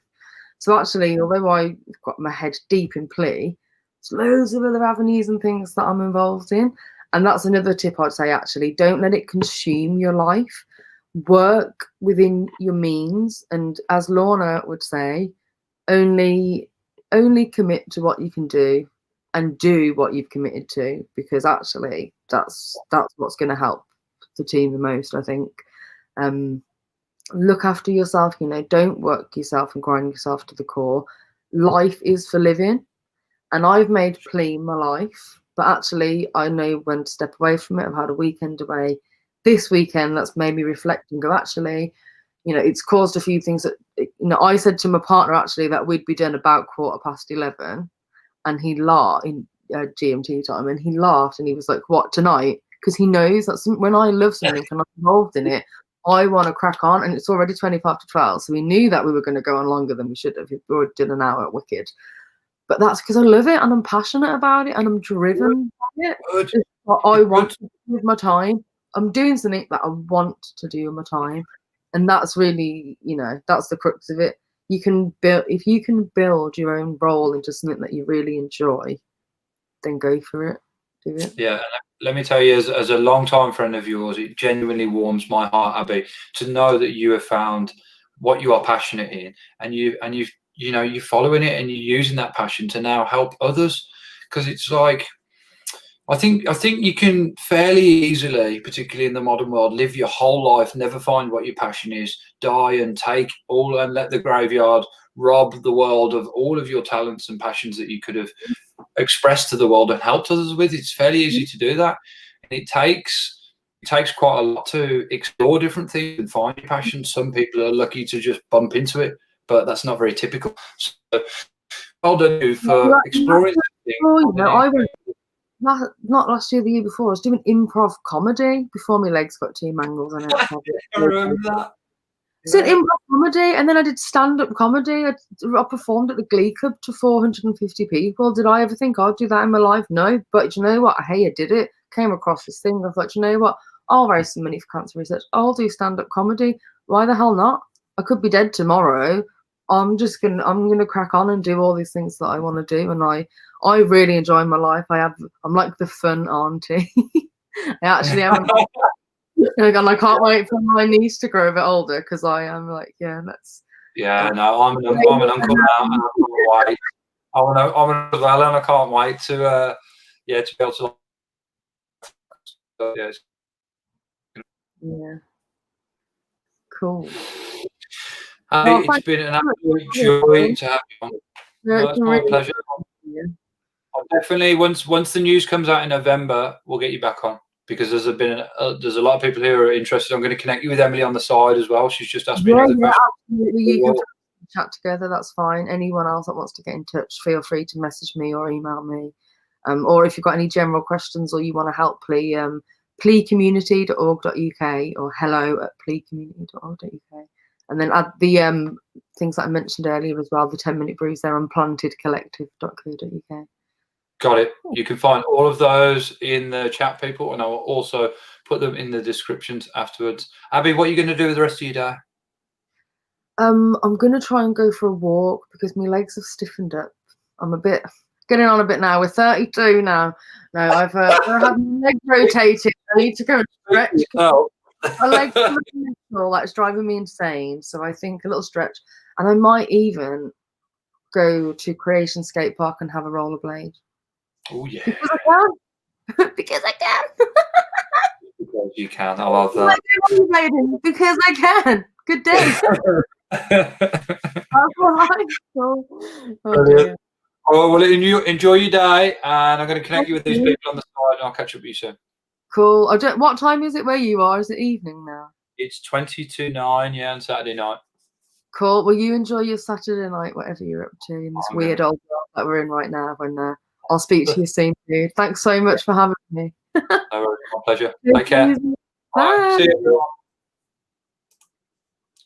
So actually, although I've got my head deep in PLEA, there's loads of other avenues and things that I'm involved in. And that's another tip I'd say, actually. Don't let it consume your life. Work within your means. And as Lorna would say, only commit to what you can do, and do what you've committed to, because actually that's what's going to help the team the most, I think. Look after yourself, don't work yourself and grind yourself to the core. Life is for living. and I've made PLEA my life, but actually I know when to step away from it. I've had a weekend away this weekend that's made me reflect and go, actually, you know, it's caused a few things that, you know, I said to my partner actually that we'd be done about 11:15, and he laughed in GMT time, and he laughed and he was like, what, tonight? Because he knows that when I love something and I'm involved in it, I want to crack on, and it's already 12:25, so we knew that we were going to go on longer than we should have. We already did an hour, wicked. But that's because I love it and I'm passionate about it and I'm driven by it. It's what I want to do with my time. I'm doing something that I want to do with my time. And that's really, you know, that's the crux of it. You can build, if you can build your own role into something that you really enjoy, then go for it. Do it. Yeah, let me tell you, as a long-time friend of yours, it genuinely warms my heart, Abbey, to know that you have found what you are passionate in, and you're following it and you're using that passion to now help others. Because it's like, I think you can fairly easily, particularly in the modern world, live your whole life, never find what your passion is, die and take all, and let the graveyard rob the world of all of your talents and passions that you could have expressed to the world and helped others with. It's fairly easy to do that, and it takes quite a lot to explore different things and find your passion. Some people are lucky to just bump into it, but that's not very typical. So well done you for exploring something. Not last year, the year before, I was doing improv comedy before my legs got too mangled and I remember that. So improv comedy, and then I did stand-up comedy. I performed at the Glee Club to 450 people. Did I ever think I'd do that in my life? No. But you know what? Hey, I did it. Came across this thing. I thought, you know what? I'll raise some money for cancer research. I'll do stand-up comedy. Why the hell not? I could be dead tomorrow. I'm gonna crack on and do all these things that I want to do, and I really enjoy my life. I'm like the fun auntie. I actually am. And I can't wait for my niece to grow a bit older, because I am like, yeah, that's. Yeah, no, I'm an uncle now. And I can't wait. I'm an uncle as well, and I can't wait to be able to. Yeah. Cool. It's been an absolute joy to have you on. No, it's my pleasure. I'll definitely, once the news comes out in November, we'll get you back on, because there's a lot of people here who are interested. I'm going to connect you with Emily on the side as well. She's just asked me another question. Absolutely. You can chat together. That's fine. Anyone else that wants to get in touch, feel free to message me or email me. Or if you've got any general questions or you want to help PLEA, pleacommunity.org.uk or hello@pleacommunity.org.uk. And then add the things that I mentioned earlier as well, the 10-minute brews there on plantedcollective.co.uk. Got it. You can find all of those in the chat, people, and I will also put them in the descriptions afterwards. Abbey, what are you going to do with the rest of your day? I'm going to try and go for a walk because my legs have stiffened up. I'm getting on a bit now. We're 32 now. No, I've had my legs rotated. I need to go and stretch. My legs are mental, that's driving me insane. So I think a little stretch, and I might even go to Creation Skate Park and have a rollerblade. Oh yeah, because I can. Because I can. Because you can. I love that. Because I can. Good day. Oh, well, enjoy your day, and I'm going to connect you with these people on the side, and I'll catch up with you soon. Cool. What time is it where you are? Is it evening now? It's 9:20, yeah, on Saturday night. Cool. Well, you enjoy your Saturday night, whatever you're up to in this weird old world that we're in right now. And I'll speak to you soon, dude. Thanks so much for having me. No worries, my pleasure. Take care. Bye. See you, everyone.